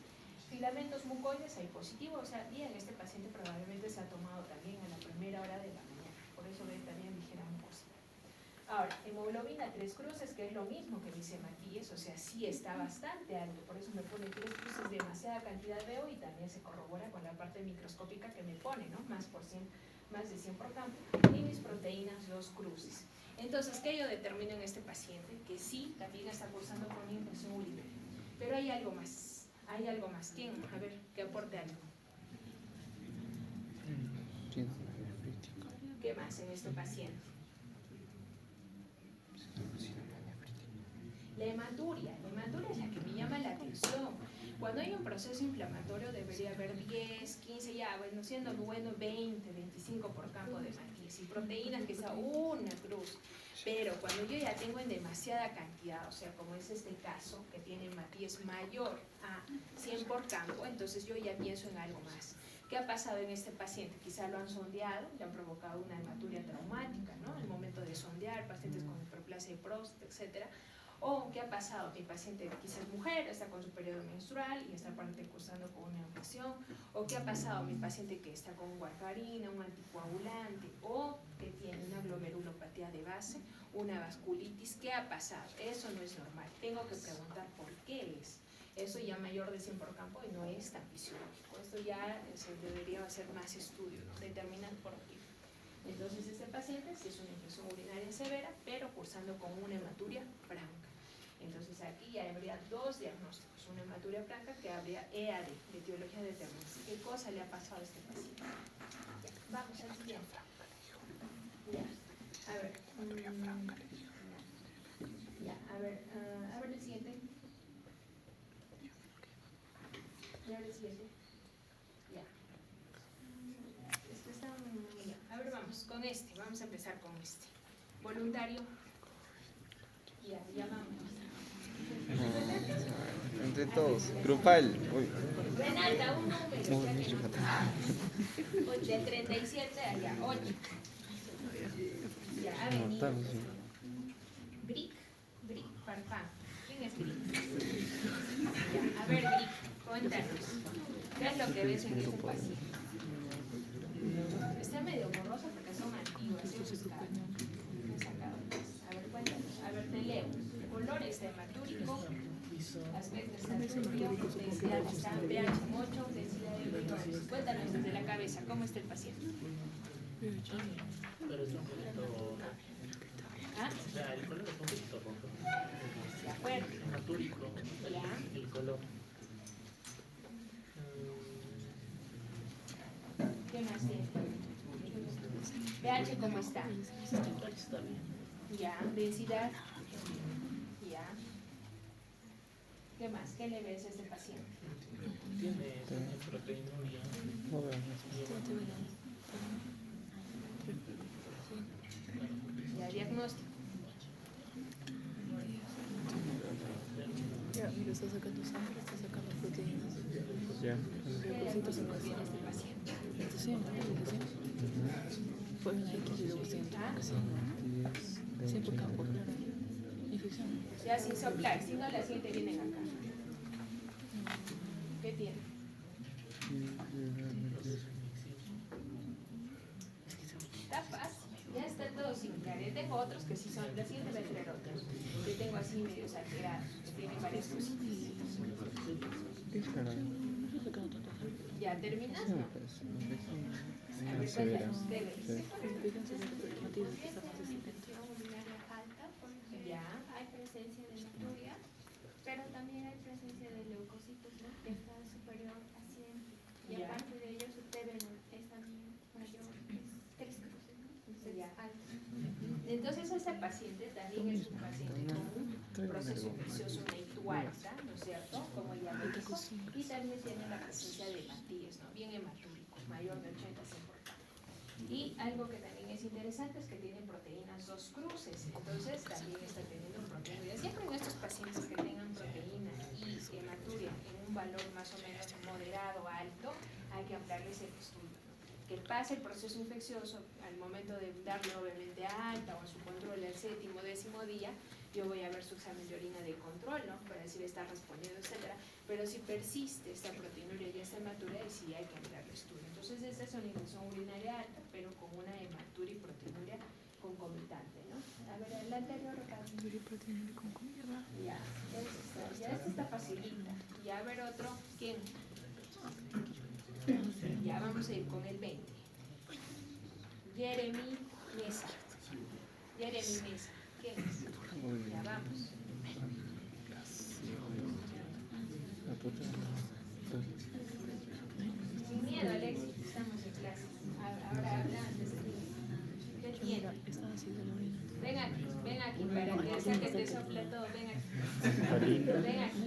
Filamentos mucoides, hay positivo, o sea, bien, este paciente probablemente se ha tomado también a la primera hora de la mañana. Por eso ve también ligera mucosidad. Ahora, hemoglobina 3 cruces, que es lo mismo que dice Matías, o sea, sí está bastante alto, por eso me pone 3 cruces, demasiada cantidad veo y también se corrobora con la parte microscópica que me pone, ¿no? Más de 100 por campo, y mis proteínas 2 cruces. Entonces, ¿qué yo determino en este paciente? Que sí, también está cursando con infección urinaria. Pero hay algo más. Hay algo más. ¿Quién? A ver, que aporte algo. ¿Qué más en este paciente? La hematuria. La hematuria es la que me llama la atención. Cuando hay un proceso inflamatorio debería haber 10, 15, ya, bueno, siendo bueno 20, 25 por campo de Matías. Y proteínas que sea una cruz. Pero cuando yo ya tengo en demasiada cantidad, o sea, como es este caso, que tiene Matías mayor a 100 por campo, entonces yo ya pienso en algo más. ¿Qué ha pasado en este paciente? Quizá lo han sondeado, le han provocado una hematuria traumática, ¿no? Al momento de sondear, pacientes con hiperplasia de próstata, etcétera. O, ¿qué ha pasado? Mi paciente quizás es mujer, está con su periodo menstrual y está aparte cursando con una infección. O, ¿qué ha pasado? Mi paciente que está con warfarina, un anticoagulante, o que tiene una glomerulopatía de base, una vasculitis. ¿Qué ha pasado? Eso no es normal. Tengo que preguntar por qué es. Eso ya mayor de 100 por campo y no es tan fisiológico. Esto ya se debería hacer más estudios, ¿no? Determinar por qué. Entonces, este paciente sí es una infección urinaria severa, pero cursando con una hematuria franca. Entonces aquí ya habría dos diagnósticos, una hematuria franca que habría EAD, de etiología determinada. ¿Qué cosa le ha pasado a este paciente? Ya, vamos al siguiente. Ya, a ver. Ya, a ver el siguiente. Ya, el siguiente. Ya. Ya. A ver, vamos con este. Vamos a empezar con este. Voluntario. Ya vamos. Entre todos, grupal. Uy. Renata, un número. Del 37 allá, 8. Ya, ha venido. Brick, Farfán. ¿Quién es Brick? Ya, a ver, Brick, cuéntanos. ¿Qué es lo que ves en este paciente? Está medio borroso porque son antiguas, yo buscaba. A ver, cuéntanos. A ver, te leo. Colores hematúrico, aspecto estaturrio, densidad está pH 8, densidad de electrones. Cuéntanos desde la cabeza, ¿cómo está el paciente? Pero es un poquito rojo. ¿Ah? O sea, el color es un poquito rojo. De acuerdo. Hematúrico, Ya. el color. ¿Qué más tiene? pH, ¿cómo está? Está bien. Ya. Densidad. Ya. ¿Qué más? ¿Qué le ves a este paciente? Tiene proteinuria. Ya, diagnóstico. Ya, mira, está sacando sangre, está sacando proteínas. Ya. ¿Qué diagnóstico tiene este paciente? Sí, fue una X y luego siento que sí. 100 por campo, claro. Infección. Ya sin soplar, si no la siente vienen acá. ¿Qué tiene? Está fácil, ya está todo similar. Yo tengo otros que sí son, la siguiente va a traer otros, que tengo así medios alterados, que tienen varias cositas. ¿Ya terminas? No. A ver, cuéntanos, ¿qué ves? Ya. Hay presencia de hematuria, pero también hay presencia de leucocitos, ¿no? Que está superior a 100. Y Ya. aparte de ello, su TB es también mayor, es 3 cruces, ¿no? Entonces, Ya. alto. Entonces este paciente también es un paciente con un proceso infeccioso, una ictualsa, ¿no es cierto? Como ya lo dijo. Y también tiene la presencia de hematíes, ¿no? Bien hematúricos, mayor de 80-100%. Y algo que también es interesante es que tienen proteínas 2 cruces, entonces también está teniendo proteinuria. Siempre en estos pacientes que tengan proteína y hematuria en un valor más o menos moderado, alto, hay que ampliarles el estudio, ¿no? Que pase el proceso infeccioso al momento de darle obviamente alta o a su control al 7º, 10º día, yo voy a ver su examen de orina de control, ¿no? Para decir está respondiendo, etcétera. Pero si persiste esta proteinuria y esta hematuria, sí hay que ampliar el estudio. Entonces, esta es una infección urinaria alta, pero con una hematuria y proteinuria concomitante, ¿no? A ver, el anterior, Ricardo. Ya, este está facilita. Y a ver otro, ¿quién? Ya vamos a ir con el 20. Jeremy Mesa. Jeremy Mesa. ¿Quién es? Ya vamos. Sin miedo, Alexis, estamos en clase. Ahora habla antes de mí. ¿Qué tiene? Ven aquí para que sea que te sopla todo. Ven aquí. Ven aquí.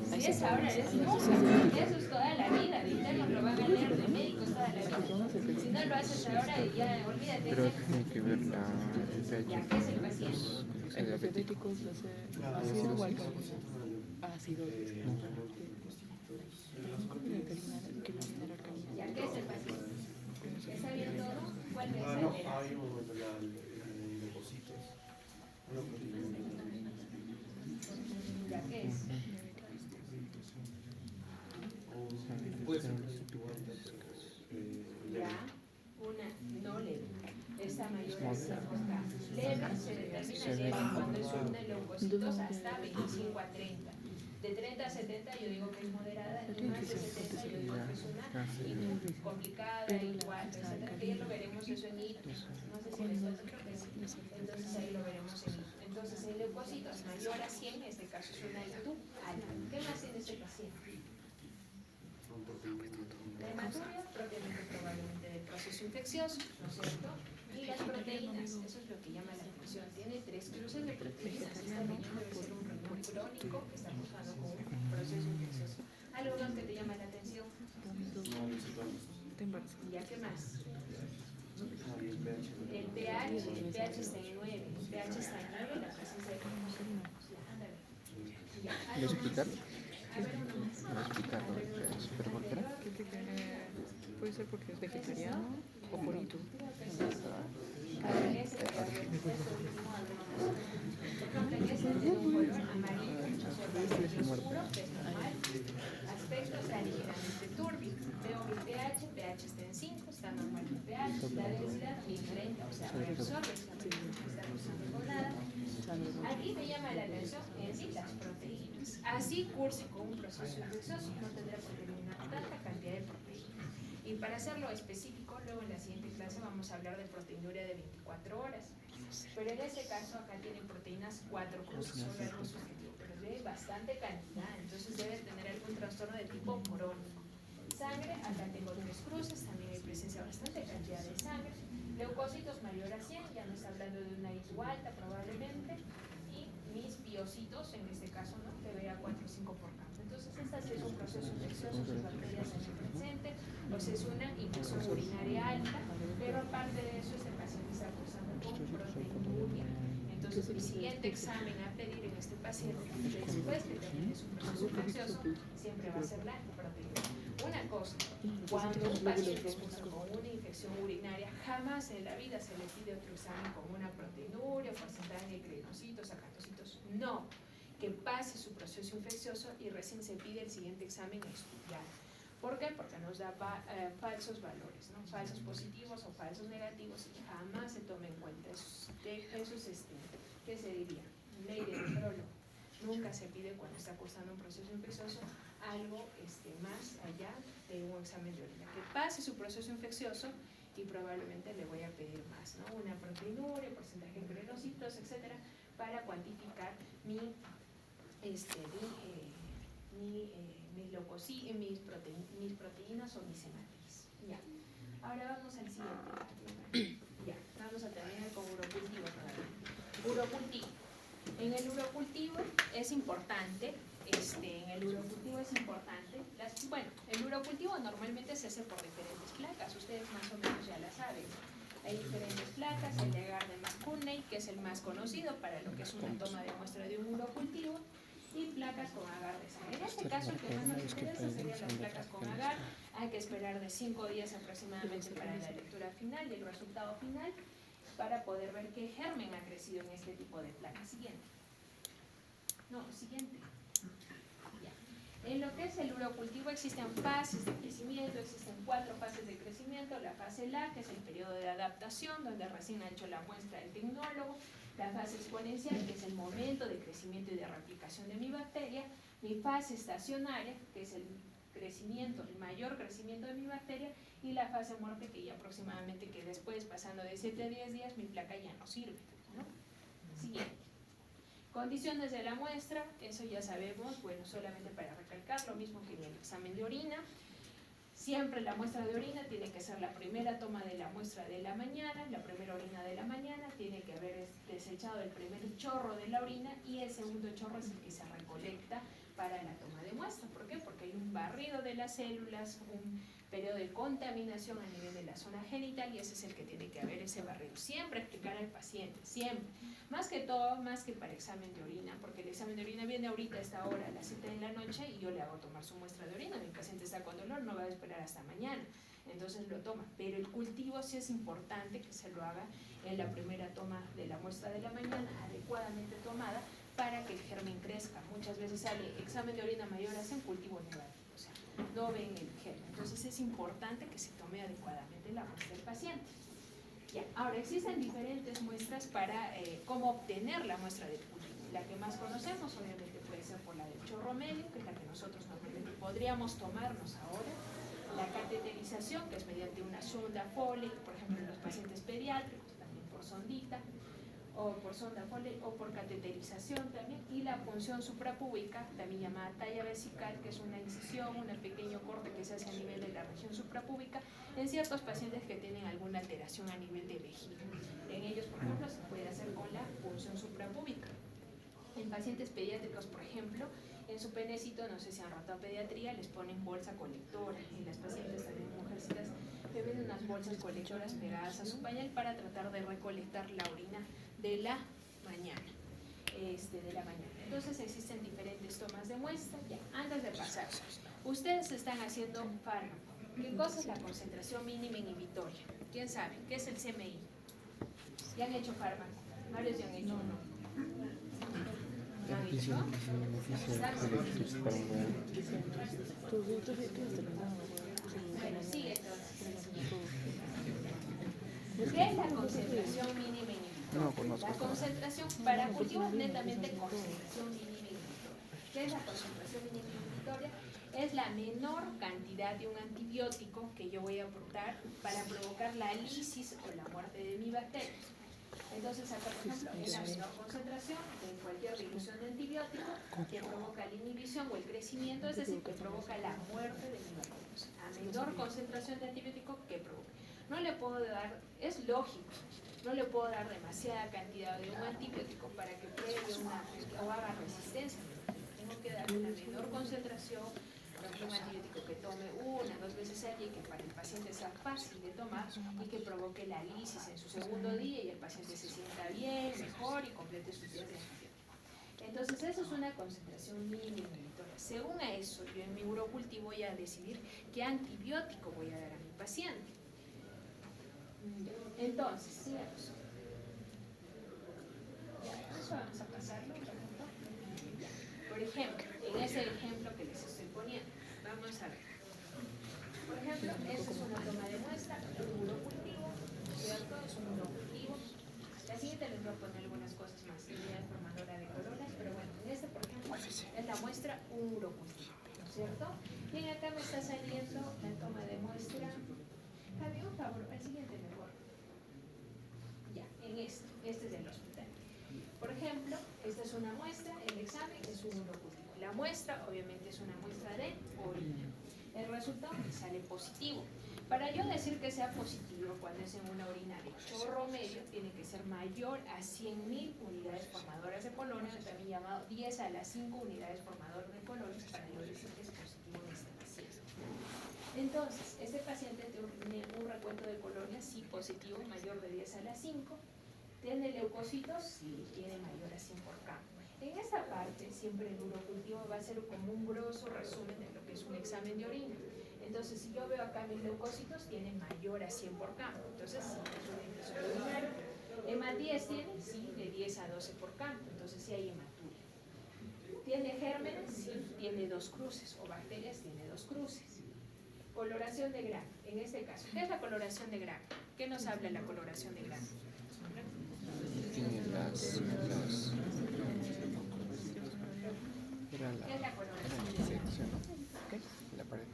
Si es ahora, es nunca. Eso es toda la vida. De internos lo van a leer, de médicos toda la vida. Si no lo haces ahora, ya olvídate. Pero tiene que ver el pH. Ya, ¿qué es el paciente? Es diabético. Ácido igual ácido. Ya, ¿qué es el paciente? ¿Está bien todo? ¿Cuál es el No, hay un depósitos. ¿Ya qué es? Puede ser Ya, una no leve. Esta mayor es leve, se determina leve cuando es una leucocitos hasta 25 a 30. De 30 a 70 yo digo que es moderada, y más de 70 yo digo que es una complicada, igual, etcétera. Que ya lo veremos eso en hitos. No sé si en esto creo que sí. Entonces ahí lo veremos en hitos. Entonces el leucocitos mayor a 100, en este caso es una ITU alta. ¿Qué más tiene este paciente? La hematuria propiamente probablemente del proceso infeccioso, ¿no es cierto? Y las proteínas, eso es lo que llama la atención. Tiene 3 cruces de proteínas. Esta riñón debe ser un riñón crónico que está cursando con un proceso infeccioso. ¿Algo más que te llama la atención? ¿Ya qué más? El pH está en 9. El pH está en 9, la presencia de ándale. Ya, ¿Lo ¿algo más? explicar? A ver, uno más. ¿Lo explicar? ¿Pero por qué? Puede ser porque es vegetariano o por ITU. Aspecto está ligeramente turbio. Veo mi pH está en 5, está normal mi pH, la densidad 1030, o sea, reabsorbe, no está usando con nada. Aquí me llama la atención en sí las proteínas. Así curse con un proceso infeccioso, no tendrá por qué eliminar tanta cantidad de proteínas. Y para hacerlo específico, luego en la siguiente clase vamos a hablar de proteinuria de 24 horas. Pero en este caso acá tienen proteínas 4 cruces, sobre algo subjetivo, pero hay bastante cantidad, entonces debe tener algún trastorno de tipo crónico. Sangre, acá tengo 3 cruces, también hay presencia de bastante cantidad de sangre. Leucocitos mayor a 100, ya no está hablando de una ITU alta probablemente. Y mis biocitos, en este caso, ¿no? Que vea 4 o 5 por campo. Entonces, esta sí es un proceso infeccioso, sus bacterias están presentes, o sea, es una infección urinaria alta, pero aparte de eso, este paciente está cursando con proteinuria. Entonces, mi siguiente examen a pedir en este paciente, después que termine su proceso infeccioso, siempre va a ser la proteinuria. Una cosa, cuando un paciente cursa con una infección urinaria, jamás en la vida se le pide otro examen con una proteinuria, porcentaje de crenocitos, acantocitos. No, que pase su proceso infeccioso y recién se pide el siguiente examen estudiar. ¿Por qué? Porque nos da falsos valores, ¿no? Falsos positivos o falsos negativos, y jamás se toma en cuenta esos ¿qué se diría? Ley de nefrólogo. Nunca se pide cuando está cursando un proceso infeccioso algo más allá de un examen de orina. Que pase su proceso infeccioso y probablemente le voy a pedir más, ¿no? Una proteinuria, porcentaje de granocitos, etcétera, para cuantificar mis proteínas o mis hematíes. Ya. Ahora vamos al siguiente. Ya, vamos a terminar con urocultivo todavía. Urocultivo. En el urocultivo es importante, bueno, el urocultivo normalmente se hace por diferentes placas, ustedes más o menos ya la saben. Hay diferentes placas, el de agar de McCunney, que es el más conocido para lo que es una toma de muestra de un urocultivo, y placas con agar de sangre. En este caso, el que más nos interesa serían las placas con agar. Hay que esperar de 5 días aproximadamente para la lectura final y el resultado final, para poder ver qué germen ha crecido en este tipo de placas. Siguiente. Ya. En lo que es el urocultivo existen fases de crecimiento, existen 4 fases de crecimiento. La fase LA, que es el periodo de adaptación, donde recién ha hecho la muestra el tecnólogo. La fase exponencial, que es el momento de crecimiento y de replicación de mi bacteria. Mi fase estacionaria, que es el mayor crecimiento de mi bacteria, y la fase muerte, que ya aproximadamente que después, pasando de 7 a 10 días, mi placa ya no sirve, ¿no? Siguiente. Condiciones de la muestra, eso ya sabemos, bueno, solamente para recalcar, lo mismo que en el examen de orina. Siempre la muestra de orina tiene que ser la primera toma de la muestra de la mañana, la primera orina de la mañana, tiene que haber desechado el primer chorro de la orina y el segundo chorro es el que se recolecta para la toma de muestra. ¿Por qué? Porque hay un barrido de las células, un periodo de contaminación a nivel de la zona genital y ese es el que tiene que haber ese barrido. Siempre explicar al paciente, siempre. Más que todo, más que para examen de orina, porque el examen de orina viene ahorita a esta hora, a las 7 de la noche, y yo le hago tomar su muestra de orina. Mi paciente está con dolor, no va a esperar hasta mañana, entonces lo toma. Pero el cultivo sí es importante que se lo haga en la primera toma de la muestra de la mañana, adecuadamente tomada, para que el germen crezca. Muchas veces sale examen de orina mayor, hacen cultivo negativo, o sea, no ven el germen. Entonces es importante que se tome adecuadamente la muestra del paciente. Ya. Ahora, existen diferentes muestras para cómo obtener la muestra del cultivo. La que más conocemos, obviamente, puede ser por la del chorro medio, que es la que nosotros normalmente podríamos tomarnos ahora. La cateterización, que es mediante una sonda Foley, por ejemplo, en los pacientes pediátricos, también por sondita, o por sonda Foley, o por cateterización también. Y la punción suprapúbica, también llamada talla vesical, que es una incisión, un pequeño corte que se hace a nivel de la región suprapúbica en ciertos pacientes que tienen alguna alteración a nivel de vejiga. En ellos, por ejemplo, se puede hacer con la punción suprapúbica. En pacientes pediátricos, por ejemplo, en su penecito, no sé si han roto a pediatría, les ponen bolsa colectora. Y las pacientes también, mujercitas, beben unas bolsas colectoras pegadas a su pañal para tratar de recolectar la orina de la mañana. Entonces existen diferentes tomas de muestra. Ya, antes de pasar, ustedes están haciendo fármaco. ¿Qué cosa es la concentración mínima inhibitoria? ¿Quién sabe? ¿Qué es el CMI? ¿Ya han hecho fármaco? Varios ya han hecho, ¿no? ¿No han hecho? Bueno, sigue entonces. ¿Qué es la concentración mínima inhibitoria? No conozco. La concentración, para cultivos netamente concentración mínima inhibitoria. ¿Qué es la concentración mínima inhibitoria? Es la menor cantidad de un antibiótico que yo voy a aportar para provocar la lisis o la muerte de mi bacteria. Entonces acá, por ejemplo, es la menor concentración de cualquier dilución de antibiótico que provoca la inhibición o el crecimiento, es decir, que provoca la muerte de mi bacteria. A menor concentración de antibiótico que provoca. No le puedo dar, es lógico, no le puedo dar demasiada cantidad de un antibiótico para que pruebe o haga resistencia. Tengo que darle una menor concentración, un antibiótico que tome 1 o 2 veces al día y que para el paciente sea fácil de tomar y que provoque la lisis en su segundo día y el paciente se sienta bien, mejor y complete sus días de antibiótico. Entonces eso es una concentración mínima inhibitoria. Según a eso, yo en mi urocultivo voy a decidir qué antibiótico voy a dar a mi paciente. Entonces, sigamos. Eso vamos a pasarlo, por ejemplo, en ese ejemplo que les estoy poniendo, vamos a ver. Por ejemplo, esta es una toma de muestra, un urocultivo, ¿cierto? Es un urocultivo. La siguiente les voy a poner algunas cosas más, ideas formadora de coronas, pero bueno, en este, por ejemplo, es la muestra un urocultivo, ¿cierto? Y acá me está saliendo la toma de muestra. Javi, un favor, el siguiente mejor. Ya, en este es del hospital. Por ejemplo, esta es una muestra, el examen es un urocultivo. La muestra, obviamente, es una muestra de orina. El resultado me sale positivo. Para yo decir que sea positivo cuando es en una orina de chorro medio, tiene que ser mayor a 100.000 unidades formadoras de colonias, también llamado 10 a las 5 unidades formadoras de colonias, para yo decir que es positivo en este paciente. Entonces, este paciente tiene un recuento de colonias, sí positivo, mayor de 10 a las 5. ¿Tiene leucocitos? Sí, tiene mayor a 100 por campo. En esta parte, siempre el urocultivo va a ser como un grosso resumen de lo que es un examen de orina. Entonces, si yo veo acá mis leucocitos, tienen mayor a 100 por campo. Entonces, sí, es una impresión urinaria. ¿Hemat-10 tiene? Sí, de 10 a 12 por campo. Entonces, sí hay hematuria. ¿Tiene gérmenes? Sí, tiene 2 cruces. O bacterias, tiene 2 cruces. Coloración de grano. En este caso, ¿qué es la coloración de grano? ¿Qué nos habla la coloración de grano? Tiene las era ¿Qué es la la coloración de grano? sección, ¿no? ¿Qué? La pared.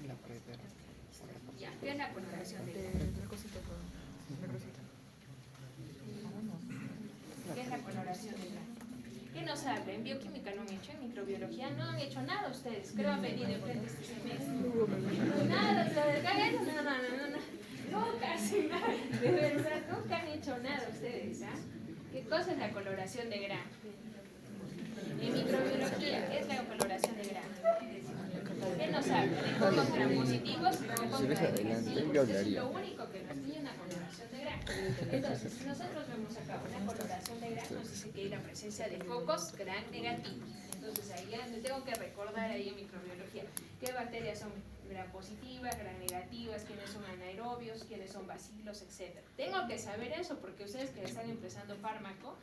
La pared era. Ya, ¿qué es la coloración de grano? ¿Qué es la coloración de grano? ¿Qué nos habla? En bioquímica no han hecho, en microbiología no han hecho nada ustedes. Creo han venido enfrente este semestre. Nada, no. Nunca hacen nada, de verdad, nunca han hecho nada ustedes, ¿ah? ¿Qué cosa es la coloración de grano? En microbiología, ¿qué es la coloración de grano? ¿Qué nos habla? De cocos grampositivos, cocos Si ves adelante, yo Eso es hablaría. lo único que nos tiene una coloración de grano. Entonces, si nosotros vemos acá una coloración de grano, nos dice que hay la presencia de focos gram negativos. Entonces, ahí ya me tengo que recordar ahí en microbiología qué bacterias son gram positivas, gram negativas, quiénes son anaerobios, quiénes son bacilos, etc. Tengo que saber eso porque ustedes que están empezando fármaco,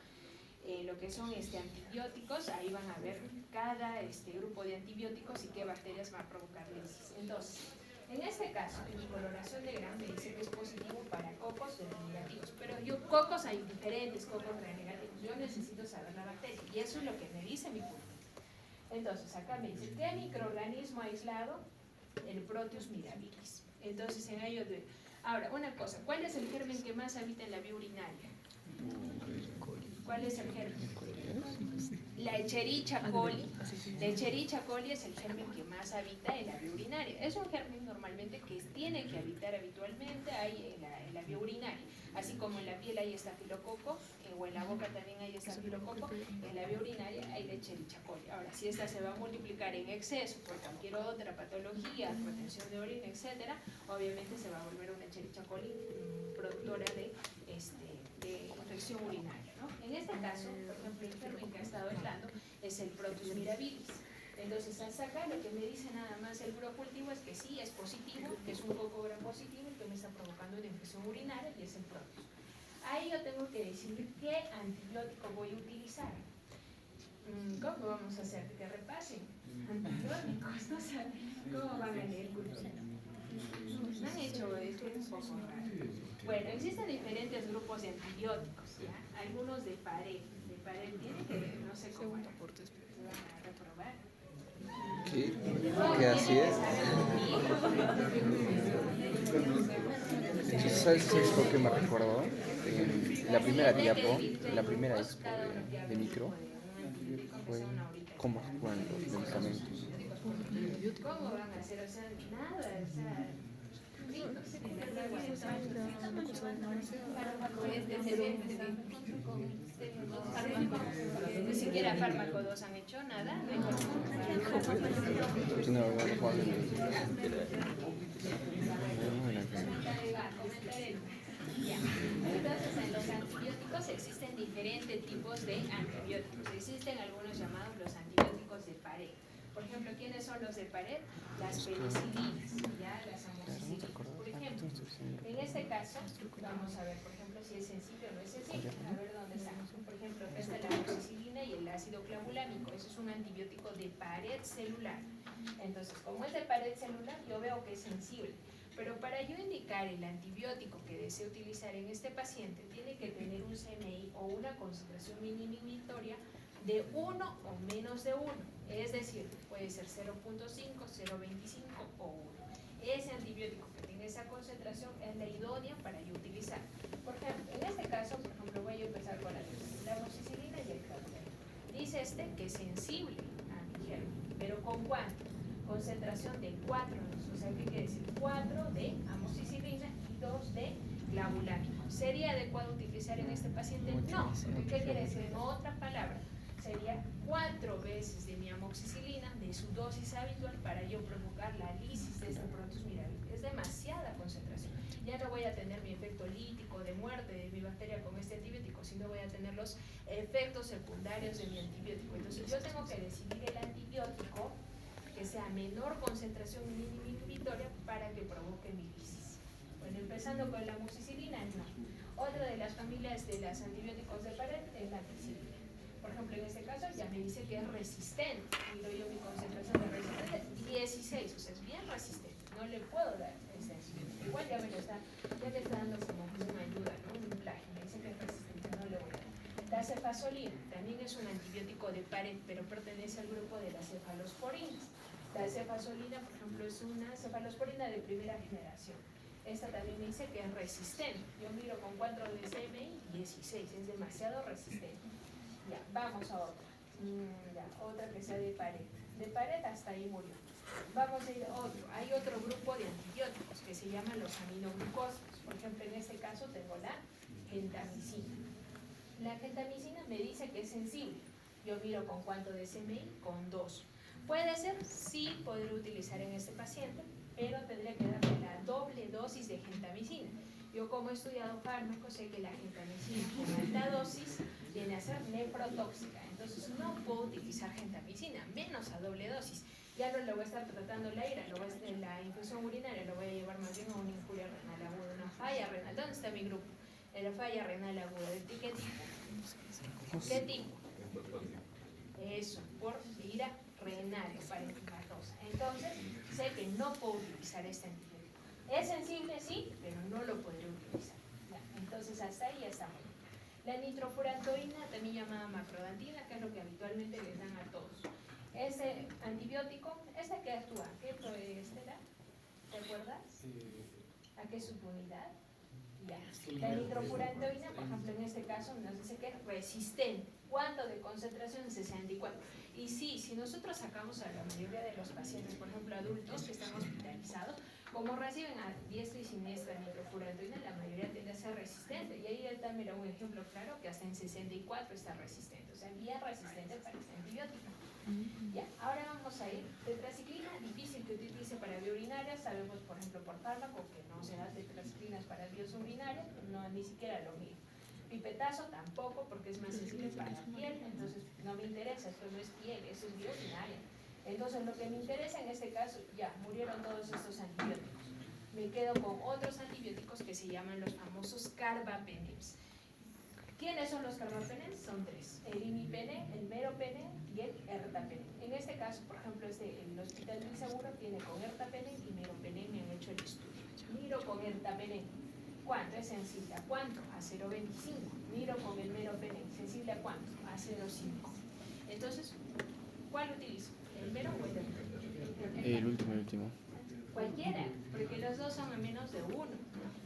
lo que son antibióticos, ahí van a ver cada grupo de antibióticos y qué bacterias van a provocar lisis. Entonces, en este caso, en mi coloración de grano me dice que es positivo para cocos negativos, pero cocos hay diferentes cocos negativos, yo necesito saber la bacteria y eso es lo que me dice mi punto. Entonces, acá me dice, ¿qué microorganismo aislado? El Proteus mirabilis. Entonces, en ello de... Ahora, una cosa, ¿cuál es el germen que más habita en la vía urinaria? ¿Cuál es el germen? La Escherichia coli. La Escherichia coli es el germen que más habita en la vía urinaria. Es un germen normalmente que tiene que habitar habitualmente ahí en la vía urinaria. Así como en la piel hay estafilococo, o en la boca también hay estafilococo, en la vía urinaria hay la Escherichia coli. Ahora, si esta se va a multiplicar en exceso por cualquier otra patología, retención de orina, etcétera, obviamente se va a volver una Escherichia coli productora de infección urinaria, ¿no? En este caso, por ejemplo, el germen que ha estado hablando es el Proteus mirabilis. Entonces, hasta acá lo que me dice nada más el urocultivo es que sí, es positivo, que es un coco gram positivo y que me está provocando una infección urinaria y es el Proteus. Ahí yo tengo que decir qué antibiótico voy a utilizar. ¿Cómo vamos a hacer? Que repasen. Antibióticos, no sé cómo van a leer curso. No han hecho esto, es un poco raro. Bueno, existen diferentes grupos de antibióticos, ¿ya? Algunos de pared. De pared tiene que, no sé cómo se van a reprobar. ¿Qué así es? Entonces, ¿sabes lo que me recordó? La primera diapo, la primera expo de micro, fue cómo actúan los medicamentos. ¿Cómo van a hacer? O sea, nada, o sea, ni siquiera fármaco 2 han hecho nada. Entonces, en los antibióticos existen diferentes tipos de antibióticos. Existen algunos llamados los antibióticos de pared. Por ejemplo, ¿quiénes son los de pared? Las penicilinas, ya las amoxicilinas. Por ejemplo, en este caso, vamos a ver, por ejemplo, si es sensible o no es sensible. A ver dónde está. Por ejemplo, acá está la amoxicilina y el ácido clavulámico. Eso es un antibiótico de pared celular. Entonces, como es de pared celular, yo veo que es sensible. Pero para yo indicar el antibiótico que deseo utilizar en este paciente, tiene que tener un CMI o una concentración mínima inhibitoria de 1 o menos de 1. Es decir, puede ser 0.5, 0.25 o 1. Ese antibiótico que tenga esa concentración es la idónea para yo utilizar. Por ejemplo, en este caso, por ejemplo, voy a empezar con la amoxicilina y el clavulato. Dice que es sensible a mi germen, pero ¿con cuánto? concentración de 4 dosis. O sea, ¿qué quiere decir? 4 de amoxicilina y 2 de clavulano. ¿Sería adecuado utilizar en este paciente? No, porque ¿qué quiere decir? En otra palabra, sería 4 veces de mi amoxicilina, de su dosis habitual, para yo provocar la lisis de este Proteus mirabilis. Es demasiada concentración. Ya no voy a tener mi efecto lítico de muerte de mi bacteria con este antibiótico, sino voy a tener los efectos secundarios de mi antibiótico. Entonces yo tengo que decidir el antibiótico que sea menor concentración mínima inhibitoria para que provoque mi lisis. Bueno, empezando con la amoxicilina, no. Otra de las familias de los antibióticos de pared es la ampicilina. Por ejemplo, en este caso ya me dice que es resistente. Miro yo mi concentración de resistente, 16, o sea, es bien resistente. No le puedo dar este antibiótico. Igual ya me está dando como una ayuda, ¿no? Un plagio. Me dice que es resistente, no le voy a dar. La cefazolina también es un antibiótico de pared, pero pertenece al grupo de las cefalosporinas. La cefazolina, por ejemplo, es una cefalosporina de primera generación. Esta también me dice que es resistente. Yo miro con 4 de CMI, 16, es demasiado resistente. Ya, vamos a otra. Otra que sea de pared. De pared hasta ahí murió. Vamos a ir a otro. Hay otro grupo de antibióticos que se llaman los aminoglucósidos. Por ejemplo, en este caso tengo la gentamicina. La gentamicina me dice que es sensible. Yo miro con cuánto de CMI, con 2. Puede ser, sí, poder utilizar en este paciente, pero tendría que darle la doble dosis de gentamicina. Yo, como he estudiado fármacos, sé que la gentamicina con alta dosis viene a ser nefrotóxica. Entonces no puedo utilizar gentamicina, menos a doble dosis. Ya no le voy a estar tratando la ira, la infección urinaria, lo voy a llevar más bien a una injuria renal aguda, una falla renal. ¿Dónde está mi grupo? En la falla renal aguda. ¿De qué tipo? ¿Qué tipo? Eso, por ira renal, parenquimatosa. Entonces, sé que no puedo utilizar este antibiótico. Es sensible, sí, pero no lo podré utilizar. Ya, entonces, hasta ahí ya estamos. La nitrofurantoína, también llamada macrodantina, que es lo que habitualmente les dan a todos. Ese antibiótico, ¿este qué actúa? ¿Qué era? ¿Te acuerdas? ¿A qué subunidad? Ya. La nitrofurantoína, por ejemplo, en este caso nos dice que es resistente. ¿Cuánto de concentración? 64. Y sí, si nosotros sacamos a la mayoría de los pacientes, por ejemplo adultos que están hospitalizados, como reciben a diestra y siniestra nitrofurantoína, la mayoría tiende a ser resistente. Y ahí está, mira, un ejemplo claro que hasta en 64 está resistente. O sea, bien resistente para este antibiótico. Ya, ahora vamos a ir. Tetraciclina, difícil que utilice para vía urinaria. Sabemos, por ejemplo, por fármaco que no se da tetraciclinas para vías urinarias, no, ni siquiera lo miro. Pipetazo tampoco, porque es más sensible para la piel, entonces no me interesa, esto no es piel, eso es vía urinaria. Entonces lo que me interesa en este caso, ya, murieron todos estos antibióticos. Me quedo con otros antibióticos que se llaman los famosos carbapenems. ¿Quiénes son los carbapenems? Son 3, el imipenem, el meropenem y el ertapenem. En este caso, por ejemplo, el Hospital del Seguro tiene con ertapenem y meropenem, me han hecho el estudio. Miro con ertapenem. ¿Cuánto es sensible? ¿A cuánto? A 0,25. Miro con el meropenem. ¿Sensible a cuánto? A 0,5. Entonces, ¿cuál utilizo? ¿El mero o el ertapenem? El último. Cualquiera, porque los dos son a menos de 1.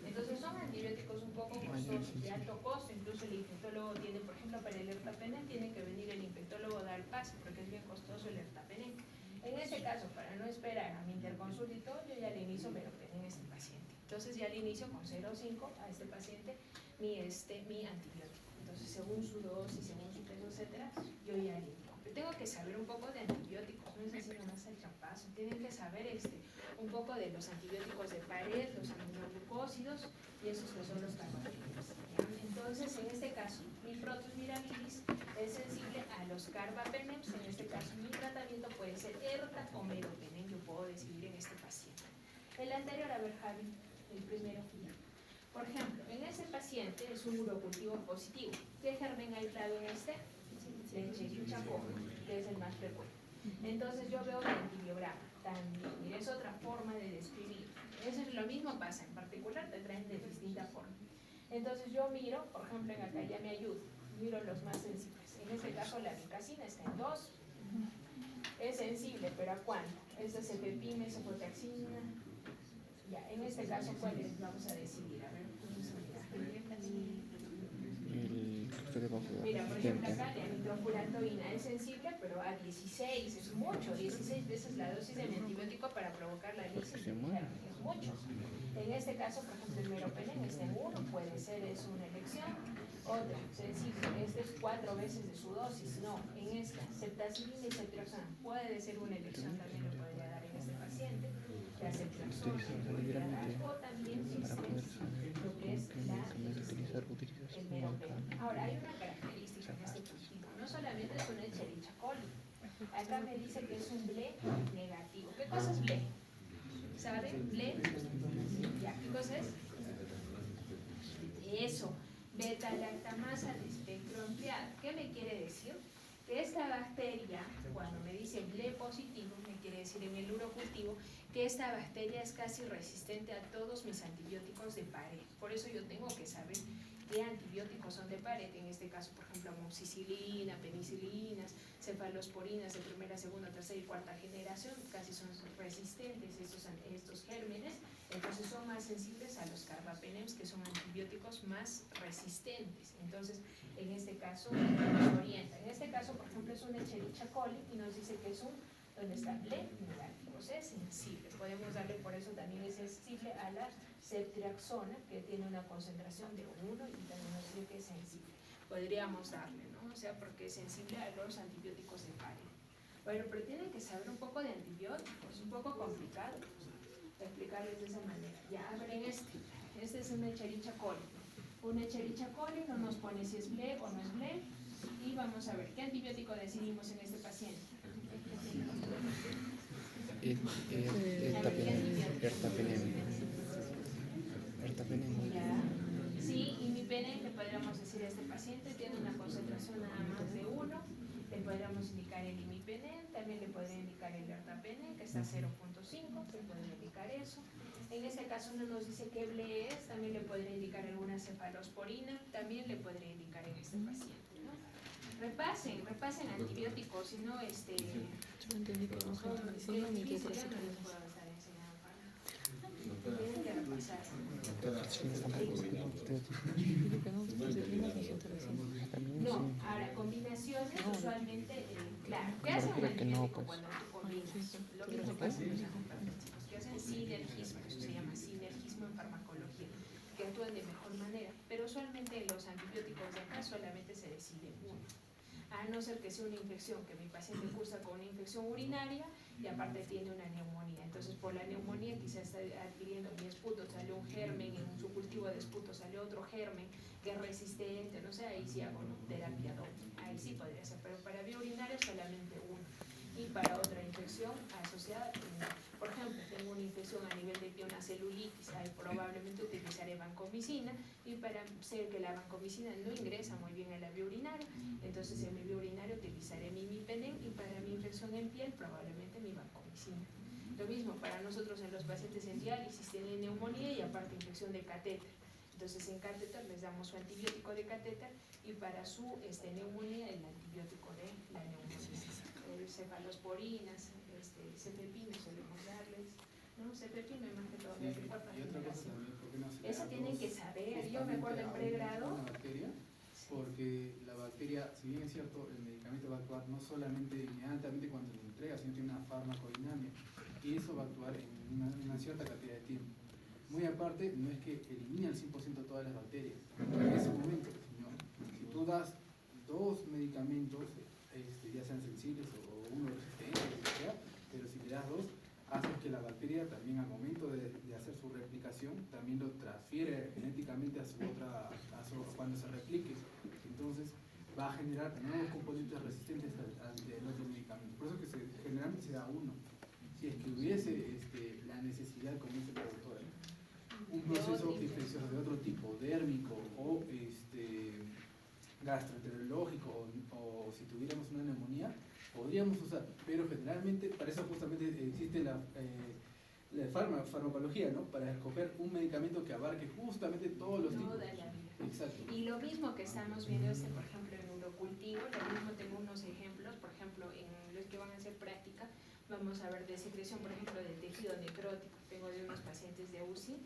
Entonces son antibióticos un poco costosos, de alto costo. Incluso el infectólogo tiene, por ejemplo, para el ertapenem tiene que venir el infectólogo a dar pase, porque es bien costoso el ertapenem. En este caso, para no esperar a mi interconsulta y todo, yo ya le inicio meropenem a este paciente. Entonces ya le inicio con 0,5 a este paciente mi antibiótico. Entonces, según su dosis, según su peso, etcétera, yo ya le digo. Pero tengo que saber un poco de antibióticos, no es así nomás el champazo. Tienen que saber un poco de los antibióticos de pared, los aminoglucósidos y esos que son los carbapenems. Entonces, en este caso, mi Proteus mirabilis es sensible a los carbapenems. En este caso, mi tratamiento puede ser erta o meropenem. Yo puedo decidir en este paciente. El anterior, a ver, Javi, el primero. Por ejemplo, en este paciente es un urocultivo positivo. ¿Qué germen aislado en este? Leishmania coli, que es el más frecuente. Entonces yo veo el antibiograma también. Mira, es otra forma de describir. Eso es lo mismo pasa, en particular te traen de distinta forma. Entonces yo miro, por ejemplo, en acá ya me ayuda. Miro los más sensibles. En este caso la nicacina está en 2. Es sensible, pero ¿a cuánto? Este es cefepime, cefotaxina. Ya, en este caso, ¿cuáles vamos a decidir? A ver, vamos a mirar. justo debajo de Mira, la por ejemplo, frente. acá la nitrofuratoína es sensible, pero a 16 es mucho, 16 veces la dosis de mi antibiótico para provocar la lisis, Se muere. es mucho. En este caso, por ejemplo, el meropenem está en 1, puede ser, es una elección. Otra, sensible, este es 4 veces de su dosis, no, en esta, ceftazidima y ceftriaxona, puede ser una elección, también lo podría dar en este paciente, la ceftriaxona, o también Para poder existe saber lo que es qué medicamento utilizar, utilizas el un meropenem. medicamento. Ahora, hay una característica en este cultivo, no solamente es una Escherichia coli, acá me dice que es un BLE negativo. ¿Qué cosa es BLE? ¿Saben? BLE, ya, ¿qué cosa es? Eso, beta-lactamasa de espectro ampliado. ¿Qué me quiere decir? Que esta bacteria, cuando me dice BLE positivo, me quiere decir en el urocultivo que esta bacteria es casi resistente a todos mis antibióticos de pared. Por eso yo tengo que saber qué antibióticos son de pared, en este caso, por ejemplo, amoxicilina, penicilinas, cefalosporinas de primera, segunda, tercera y cuarta generación, casi son resistentes estos gérmenes, entonces son más sensibles a los carbapenems, que son antibióticos más resistentes. Entonces, en este caso, nos orienta. En este caso, por ejemplo, es una Escherichia coli y nos dice que es un, donde está BLE negativo, o sea, es sensible. Podemos darle, por eso también es sensible a la ceftriaxona, que tiene una concentración de 1 y también nos dice que es sensible. Podríamos darle, ¿no? O sea, porque es sensible a los antibióticos de pared. Bueno, pero tienen que saber un poco de antibióticos, un poco complicado explicarles de esa manera. Ya, a ver, en este es una Escherichia coli. Una Escherichia coli no nos pone si es BLE o no es BLE. Y vamos a ver, ¿qué antibiótico decidimos en este paciente? Ertapenem. Ya. Sí, y mi pene, le podríamos decir a este paciente, tiene una concentración nada más de 1, le podríamos indicar el imipenem, también le podría indicar el ertapenem, que está a 0.5, le podría indicar eso. En este caso no nos dice qué BLE es, también le podría indicar alguna cefalosporina, también le podría indicar en este paciente, ¿no? Repasen antibióticos, si no, Yo entendí que no gente medicina ni que otras enfermedades. Tienen que repasar. Digo que no, disciplinas ni gente medicina. No, ahora combinaciones usualmente, claro, ¿qué hacen un antibiótico cuando tú combinas? Lo mismo pasa con los farmacéuticos, que hacen sinergismo, eso se llama sinergismo en farmacología, que actúan de mejor manera, pero usualmente los antibióticos de acá solamente se decide uno. A no ser que sea una infección, que mi paciente cursa con una infección urinaria y aparte tiene una neumonía. Entonces, por la neumonía quizás está adquiriendo mi esputo, salió un germen, en su cultivo de esputo salió otro germen que es resistente, no sé, ahí sí hago terapia doble, ahí sí podría ser, pero para vía urinaria solamente uno. Y para otra infección asociada, por ejemplo, tengo una infección a nivel de pie, una celulitis, ahí probablemente utilizaré vancomicina, y para ser que la vancomicina no ingresa muy bien a la vía urinaria, entonces en mi vía urinaria utilizaré mi imipenem, y para mi infección en piel probablemente mi vancomicina. Lo mismo para nosotros en los pacientes en diálisis, tienen neumonía y aparte infección de catéter. Entonces en catéter les damos su antibiótico de catéter y para su neumonía el antibiótico de la neumonía. Cefalosporinas, cefepime solemos darles, ¿no? Cefepime más que todo. Sí, y otra cosa también, ¿por qué no se Eso da tienen dos que saber. Yo me justamente acuerdo en a pregrado. una bacteria? Porque la bacteria, si bien es cierto, el medicamento va a actuar no solamente inmediatamente cuando se entrega, sino tiene una farmacodinámica, y eso va a actuar en una cierta cantidad de tiempo. Muy aparte, no es que elimine al 100% todas las bacterias. En ese momento, señor, si tú das dos medicamentos, ya sean sensibles o uno resistente, lo que sea, pero si le das dos, haces que la bacteria también al momento de hacer su replicación, también lo transfiere genéticamente a su otra, cuando se replique. Entonces va a generar nuevos componentes resistentes al del otro medicamento. Por eso que generalmente se da uno. Si es que hubiese la necesidad, como dice la doctora, un proceso infeccioso de otro tipo, dérmico o gastroenterológico o si tuviéramos una neumonía, podríamos usar, pero generalmente para eso justamente existe la farmacología, ¿no? Para escoger un medicamento que abarque justamente todos los tipos. Toda la vida. Exacto. Y lo mismo que estamos viendo, por ejemplo, en urocultivo, lo mismo tengo unos ejemplos, por ejemplo, en los que van a hacer práctica, vamos a ver de secreción, por ejemplo, del tejido necrótico. Tengo de unos pacientes de UCI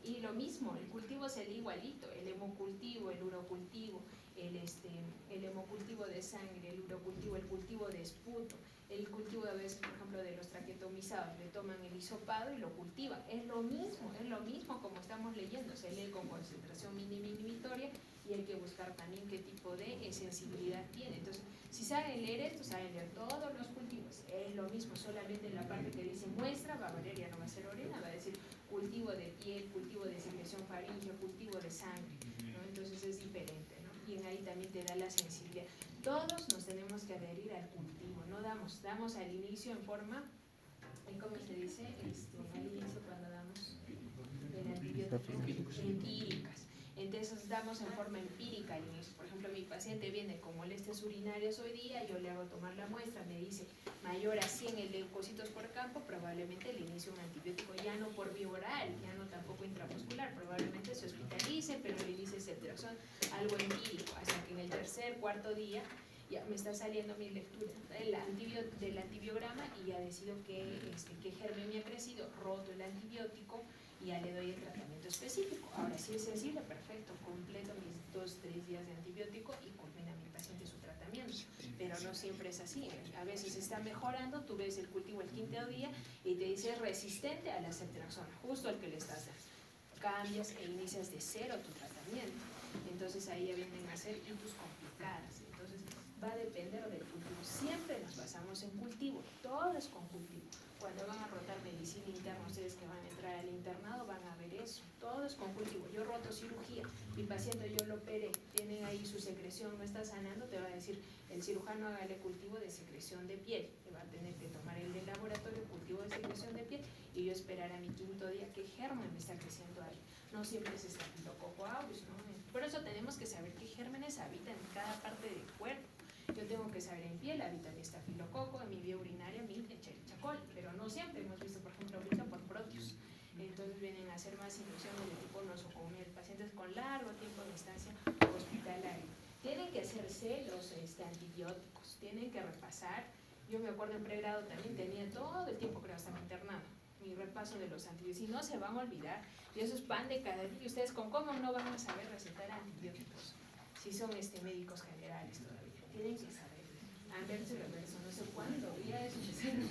Y lo mismo, el cultivo sería igualito, el hemocultivo, el urocultivo, el hemocultivo de sangre, el urocultivo, el cultivo de esputo, el cultivo a veces, por ejemplo, de los traquetomizados, le toman el hisopado y lo cultivan. Es lo mismo como estamos leyendo, se lee con concentración mínima inhibitoria y hay que buscar también qué tipo de sensibilidad tiene. Entonces, si saben leer esto, saben leer todos los cultivos. Es lo mismo, solamente en la parte que dice muestra va a valer, ya no va a ser orina, va a decir cultivo de piel, cultivo de secreción faríngea, cultivo de sangre, ¿no? Entonces es diferente, ¿no? Y en ahí también te da la sensibilidad. Todos nos tenemos que adherir al cultivo, no damos al inicio en forma, ¿cómo se dice? Al inicio cuando damos el antibiótico, empíricas. Entonces damos en forma empírica al inicio. Por ejemplo, mi paciente viene con molestias urinarias hoy día, yo le hago tomar la muestra, me dice mayor a 100 el leucocitos por campo, probablemente le inicie un antibiótico ya no por vía oral, ya no tampoco intramuscular, probablemente se hospitalice, pero le inicie ceftriaxona, algo empírico, hasta que en el tercer, cuarto día ya me está saliendo mi lectura del antibiograma y ya decido qué germen me ha crecido, roto el antibiótico y ya le doy el tratamiento específico. Ahora, si es sensible, perfecto, completo mis 2-3 días de antibiótico y culmina mi paciente su tratamiento. Pero no siempre es así. A veces está mejorando, tú ves el cultivo el quinto día y te dice resistente a la ceftriaxona, justo al que le estás dando. Cambias e inicias de cero tu tratamiento. Entonces ahí ya vienen a ser itus complicadas. Entonces va a depender del cultivo. Siempre nos basamos en cultivo, todo es con cultivo. Cuando van a rotar medicina interna, ustedes que van a entrar al internado van a ver eso, todo es con cultivo. Yo roto cirugía, mi paciente yo lo operé, tienen ahí su secreción, no está sanando, te va a decir el cirujano hágale cultivo de secreción de piel, que va a tener que tomar el del laboratorio, cultivo de secreción de piel, y yo esperar a mi quinto día qué germen me está creciendo ahí. No siempre es Staphylococcus aureus, ¿no? Por eso tenemos que saber qué gérmenes habitan en cada parte del cuerpo. Yo tengo que saber en piel, habita mi estafilococo, en mi vía urinaria, mi Escherichia coli, pero no siempre. Hemos visto, por ejemplo, ahorita por Proteus. Entonces vienen a hacer más infecciones de tipo nosocomial, pacientes con largo tiempo de estancia hospitalaria. Tienen que hacerse los antibióticos, tienen que repasar. Yo me acuerdo en pregrado también tenía todo el tiempo, creo, hasta mi internado, mi repaso de los antibióticos. Y no se van a olvidar, y eso es pan de cada día. Y ustedes con cómo no van a saber recetar antibióticos, si son médicos generales todavía. Tienen que saber, anverso y reverso, no sé cuándo, ya eso se sabe.